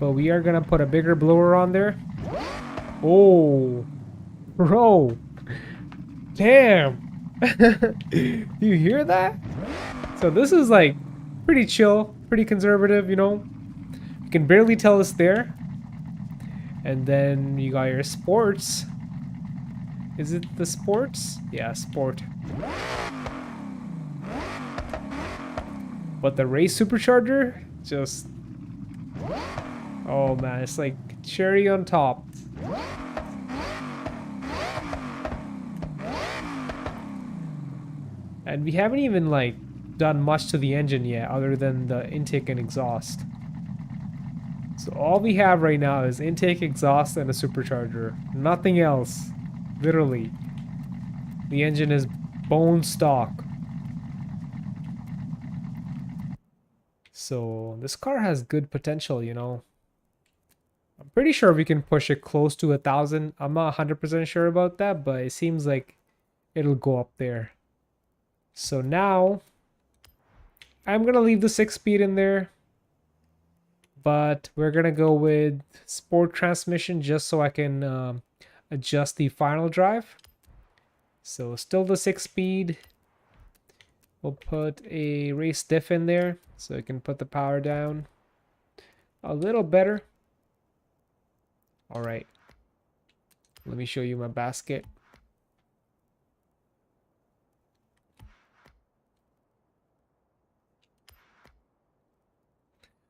But we are going to put a bigger blower on there. Oh, bro. Damn. You hear that? So this is like pretty chill, pretty conservative, you know. You can barely tell it's there. And then you got your sports. Is it the sports? Yeah, sport. But the race supercharger, just... oh man, it's like cherry on top. And we haven't even like done much to the engine yet other than the intake and exhaust. So all we have right now is intake, exhaust, and a supercharger. Nothing else. Literally. The engine is bone stock. So this car has good potential, you know. I'm pretty sure we can push it close to 1,000. I'm not 100% sure about that, but it seems like it'll go up there. So now, I'm going to leave the 6-speed in there. But we're going to go with sport transmission just so I can adjust the final drive. So still the 6-speed. We'll put a race diff in there so I can put the power down a little better. All right. Let me show you my basket.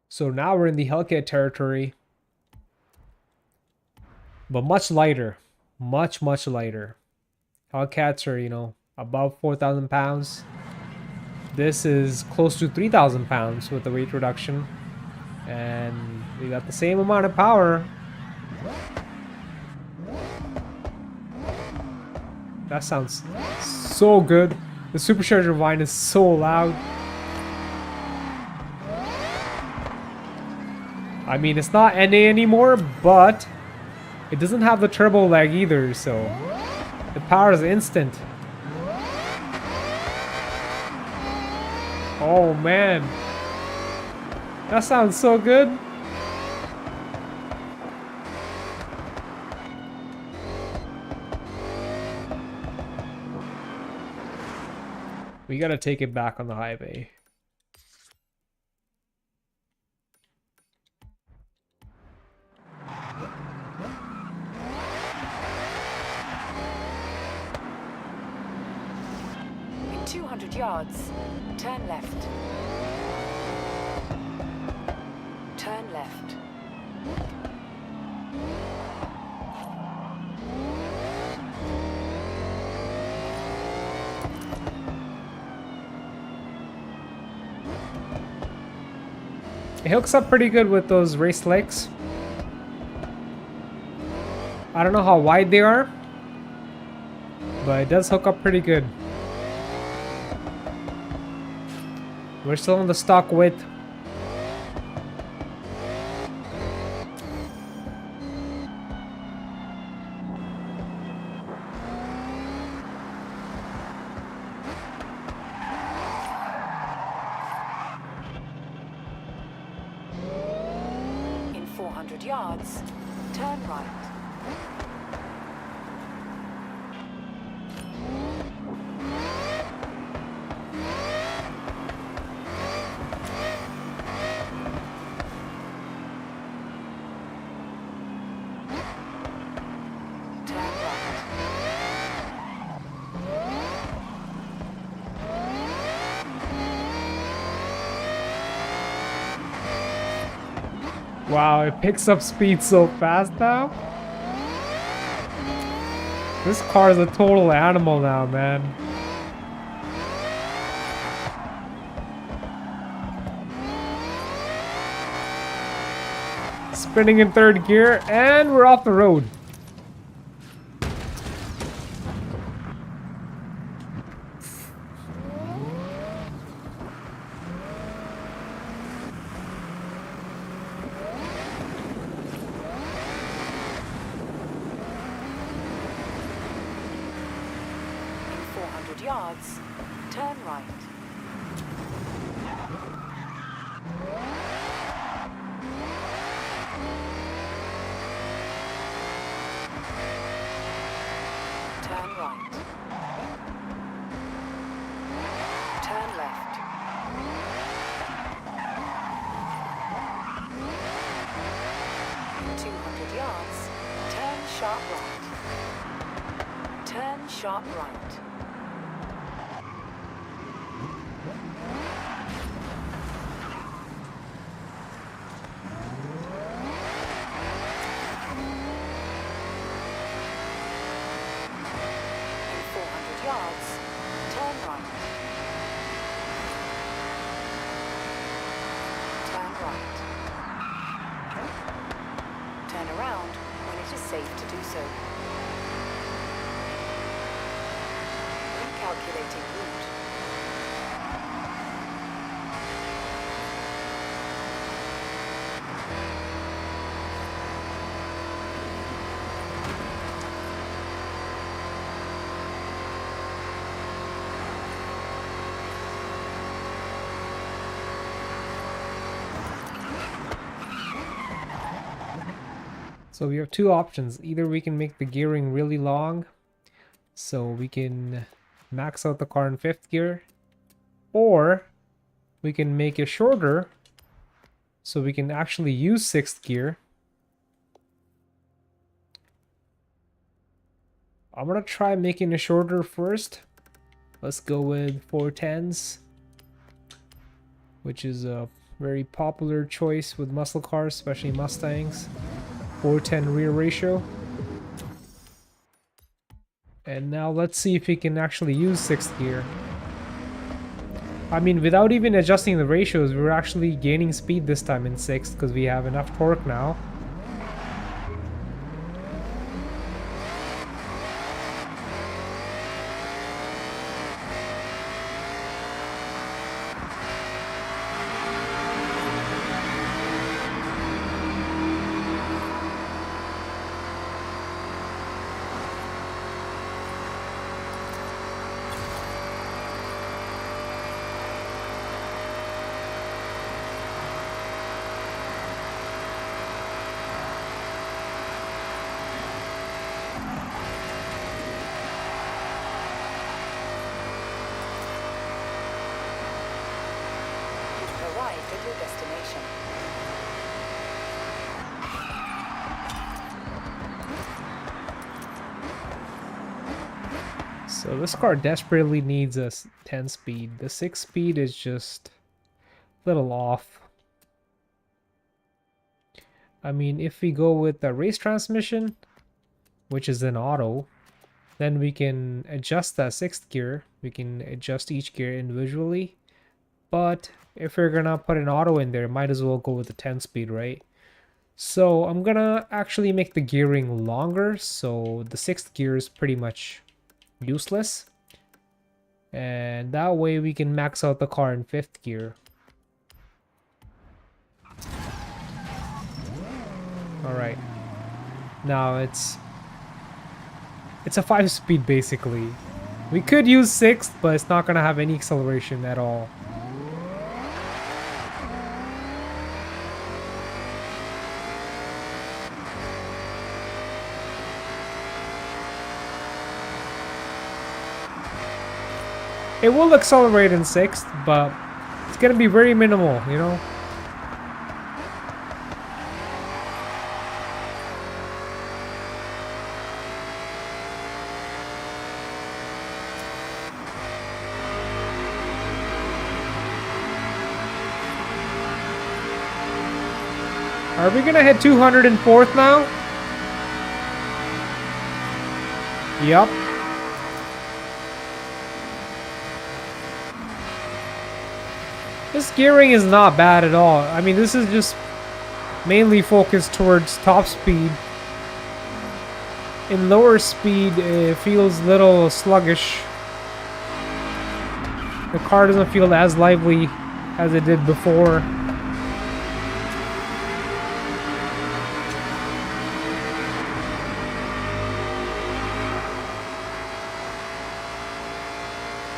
So now we're in the Hellcat territory. But much lighter. Much lighter. Hellcats are, you know, above 4,000 pounds. This is close to 3,000 pounds with the weight reduction. And we got the same amount of power. That sounds so good. The supercharger whine is so loud. I mean, it's not NA anymore, but it doesn't have the turbo lag either, so the power is instant. Oh man, that sounds so good. We gotta take it back on the highway. In 200 yards, turn left. Turn left. It hooks up pretty good with those race legs. I don't know how wide they are, but it does hook up pretty good. We're still on the stock width. In 400 yards, turn right. Wow, it picks up speed so fast now. This car is a total animal now, man. Spinning in third gear, and we're off the road. In 400 yards, turn right. Turn right. Turn left. In 200 yards, turn sharp right. Turn sharp right. In 400 yards, turn right. Turn right. Turn around when it is safe to do so. Recalculating route. So we have two options. Either we can make the gearing really long, so we can max out the car in 5th gear, or we can make it shorter, so we can actually use 6th gear. I'm gonna try making it shorter first. Let's go with 410s, which is a very popular choice with muscle cars, especially Mustangs. 410 rear ratio. And now let's see if we can actually use 6th gear. I mean, without even adjusting the ratios, we're actually gaining speed this time in 6th because we have enough torque now. Arrived at your destination. So this car desperately needs a 10 speed. The 6 speed is just a little off. I mean, if we go with the race transmission, which is an auto, then we can adjust that 6th gear. We can adjust each gear individually. But if we're gonna put an auto in there, might as well go with the 10 speed, right? So I'm gonna actually make the gearing longer, so the 6th gear is pretty much useless. And that way we can max out the car in 5th gear. Alright. Now it's a 5-speed basically. We could use 6th, but it's not gonna have any acceleration at all. It will accelerate in 6th, but it's gonna be very minimal, you know? Are we gonna hit 204th now? Yup. This gearing is not bad at all. I mean, this is just mainly focused towards top speed. In lower speed, it feels a little sluggish. The car doesn't feel as lively as it did before.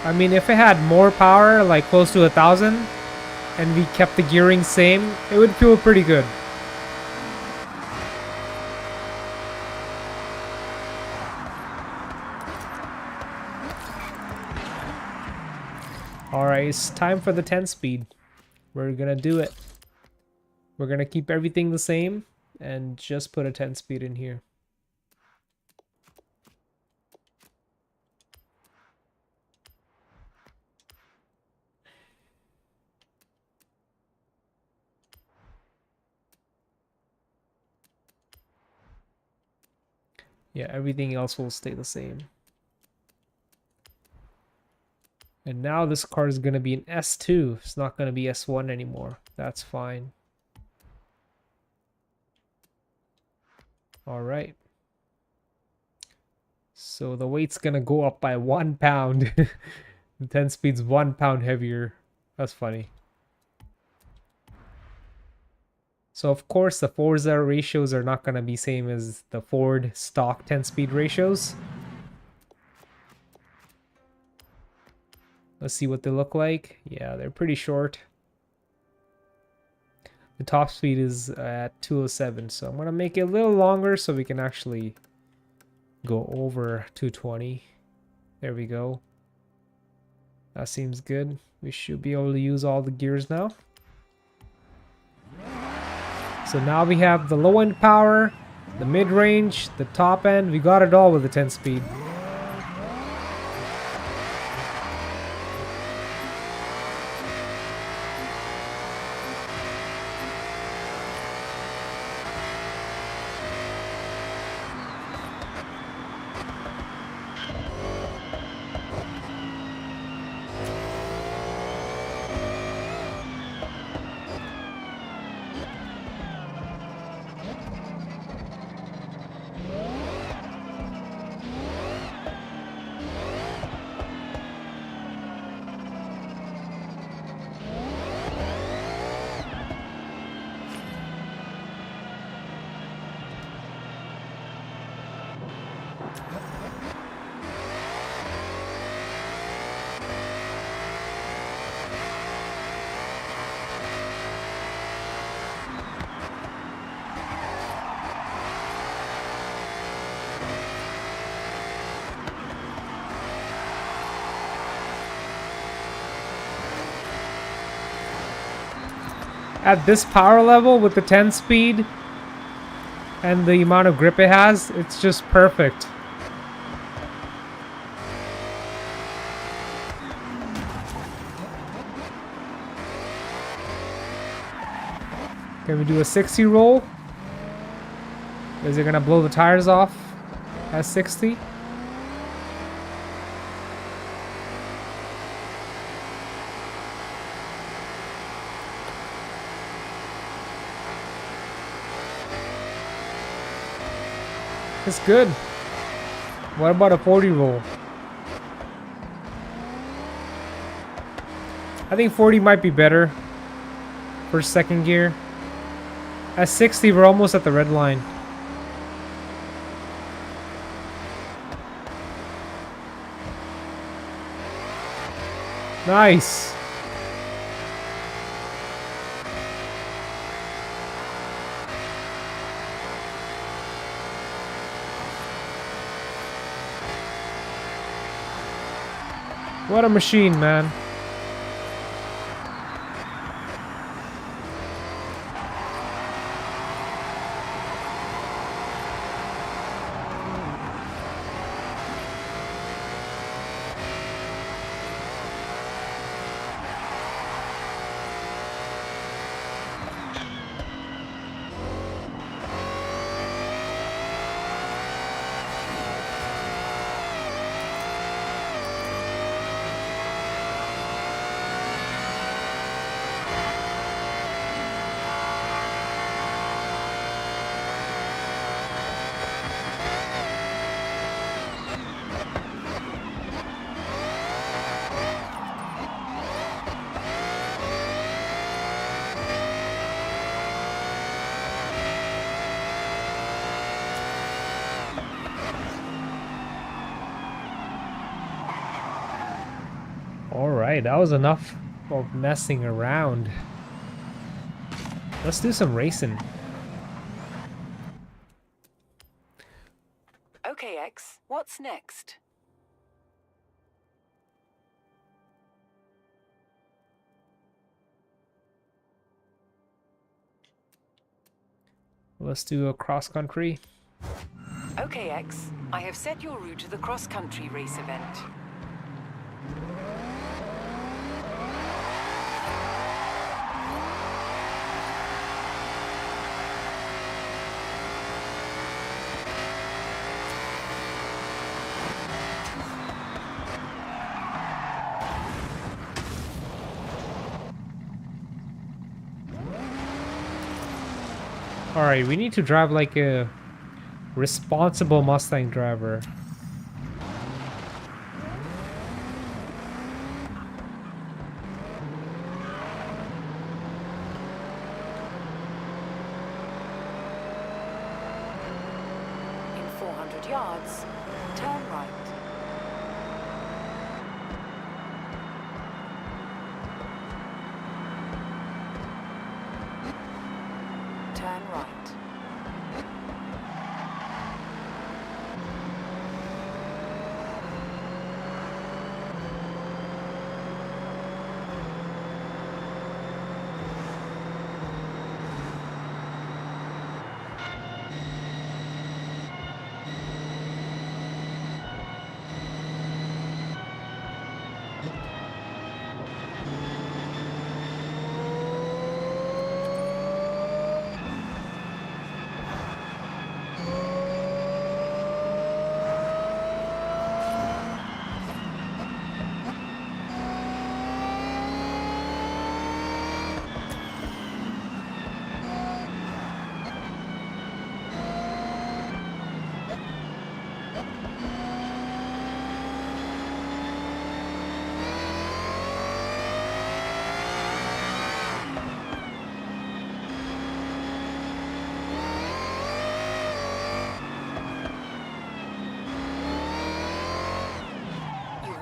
I mean, if it had more power, like close to 1,000, and we kept the gearing same, it would feel pretty good. Alright, it's time for the 10 speed. We're gonna do it. We're gonna keep everything the same and just put a 10 speed in here. Yeah, everything else will stay the same. And now this car is going to be an S2. It's not going to be S1 anymore. That's fine. All right. So the weight's going to go up by 1 pound. The 10 speed's 1 pound heavier. That's funny. So of course the Forza ratios are not going to be same as the Ford stock 10 speed ratios. Let's see what they look like. Yeah, they're pretty short. The top speed is at 207, so I'm going to make it a little longer so we can actually go over 220. There we go. That seems good. We should be able to use all the gears now. So now we have the low end power, the mid range, the top end. We got it all with the 10 speed. At this power level with the 10 speed and the amount of grip it has, it's just perfect. Can we do a 60 roll? Is it gonna blow the tires off at 60? It's good. What about a 40 roll? I think 40 might be better for second gear. At 60, we're almost at the red line. Nice. What a machine, man. Alright, that was enough of messing around. Let's do some racing. Okay, X, what's next? Let's do a cross country. Okay, X, I have set your route to the cross-country race event. Alright, we need to drive like a responsible Mustang driver. In 400 yards, turn right. Turn right.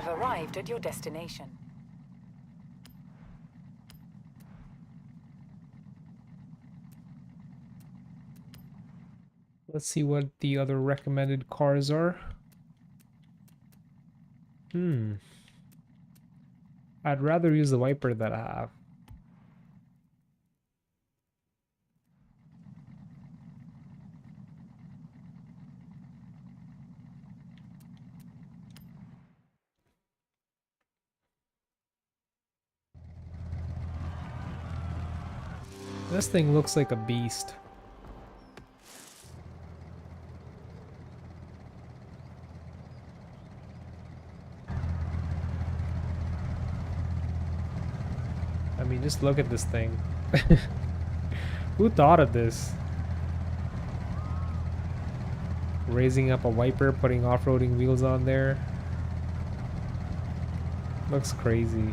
Arrived at your destination. Let's see what the other recommended cars are. I'd rather use the Viper that I have. This thing looks like a beast. I mean, just look at this thing. Who thought of this? Raising up a Viper, putting off-roading wheels on there. Looks crazy.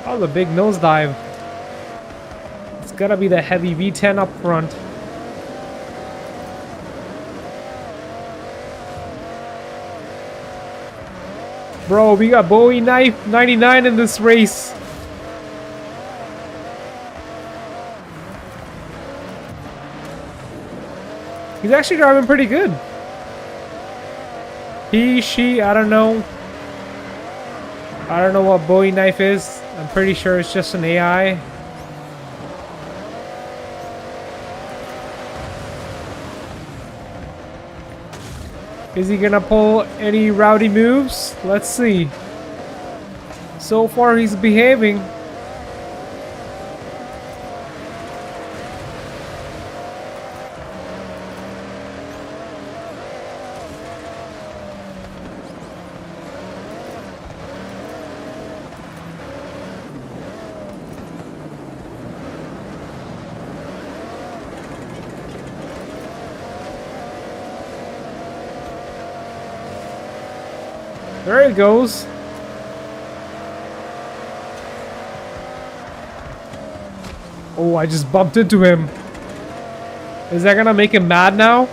Oh, the big nosedive. It's gotta be the heavy V10 up front. Bro, we got Bowie Knife 99 in this race. He's actually driving pretty good. He, she, I don't know. I don't know what Bowie Knife is. I'm pretty sure it's just an AI. Is he gonna pull any rowdy moves? Let's see. So far he's behaving. There he goes. Oh, I just bumped into him. Is that gonna make him mad now?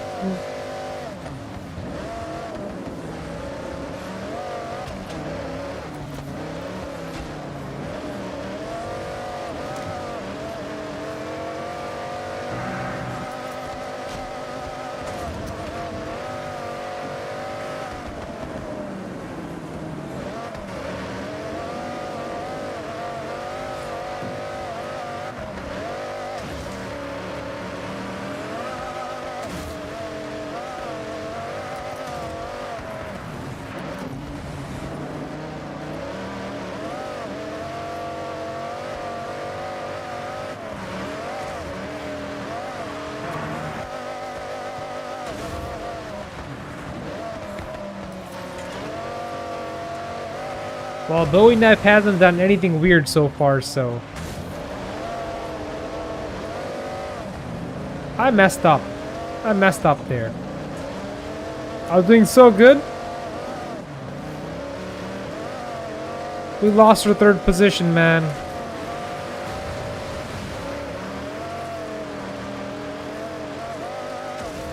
Well, BowieNet hasn't done anything weird so far, so... I messed up. I messed up there. I was doing so good. We lost our third position, man.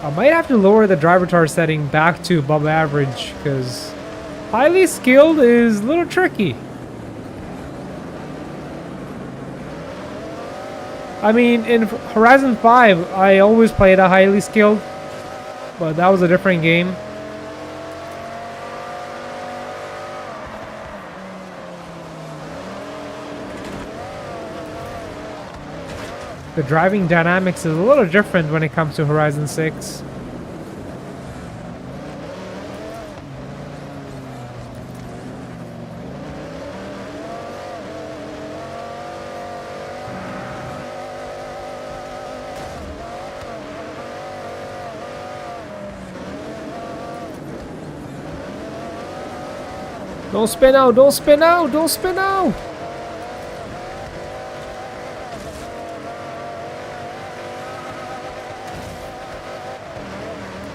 I might have to lower the driver tar setting back to above average, because highly skilled is a little tricky. I mean, in Horizon 5, I always played a highly skilled, but that was a different game. The driving dynamics is a little different when it comes to Horizon 6. Don't spin out, don't spin out, don't spin out!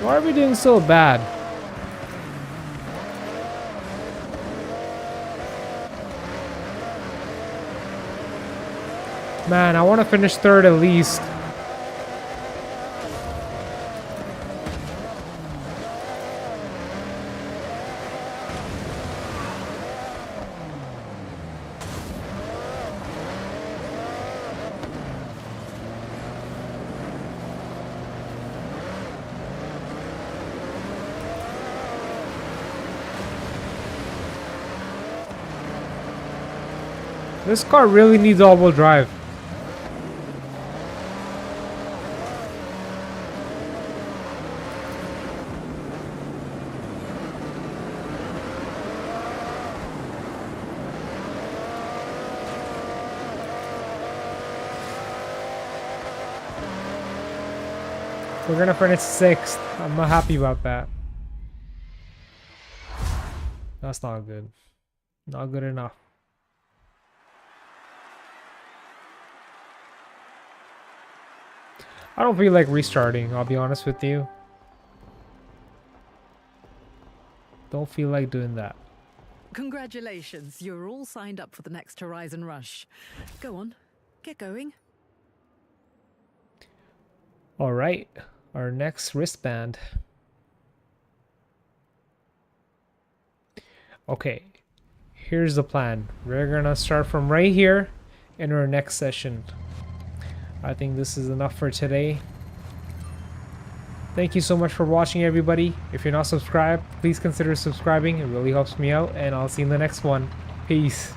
Why are we doing so bad? Man, I want to finish third at least. This car really needs all-wheel drive. We're gonna finish 6th. I'm not happy about that. That's not good. Not good enough. I don't feel like restarting, I'll be honest with you. Don't feel like doing that. Congratulations, you're all signed up for the next Horizon Rush. Go on, get going. Alright, our next wristband. Okay, here's the plan. We're gonna start from right here in our next session. I think this is enough for today. Thank you so much for watching, everybody. If you're not subscribed, please consider subscribing. It really helps me out, and I'll see you in the next one. Peace.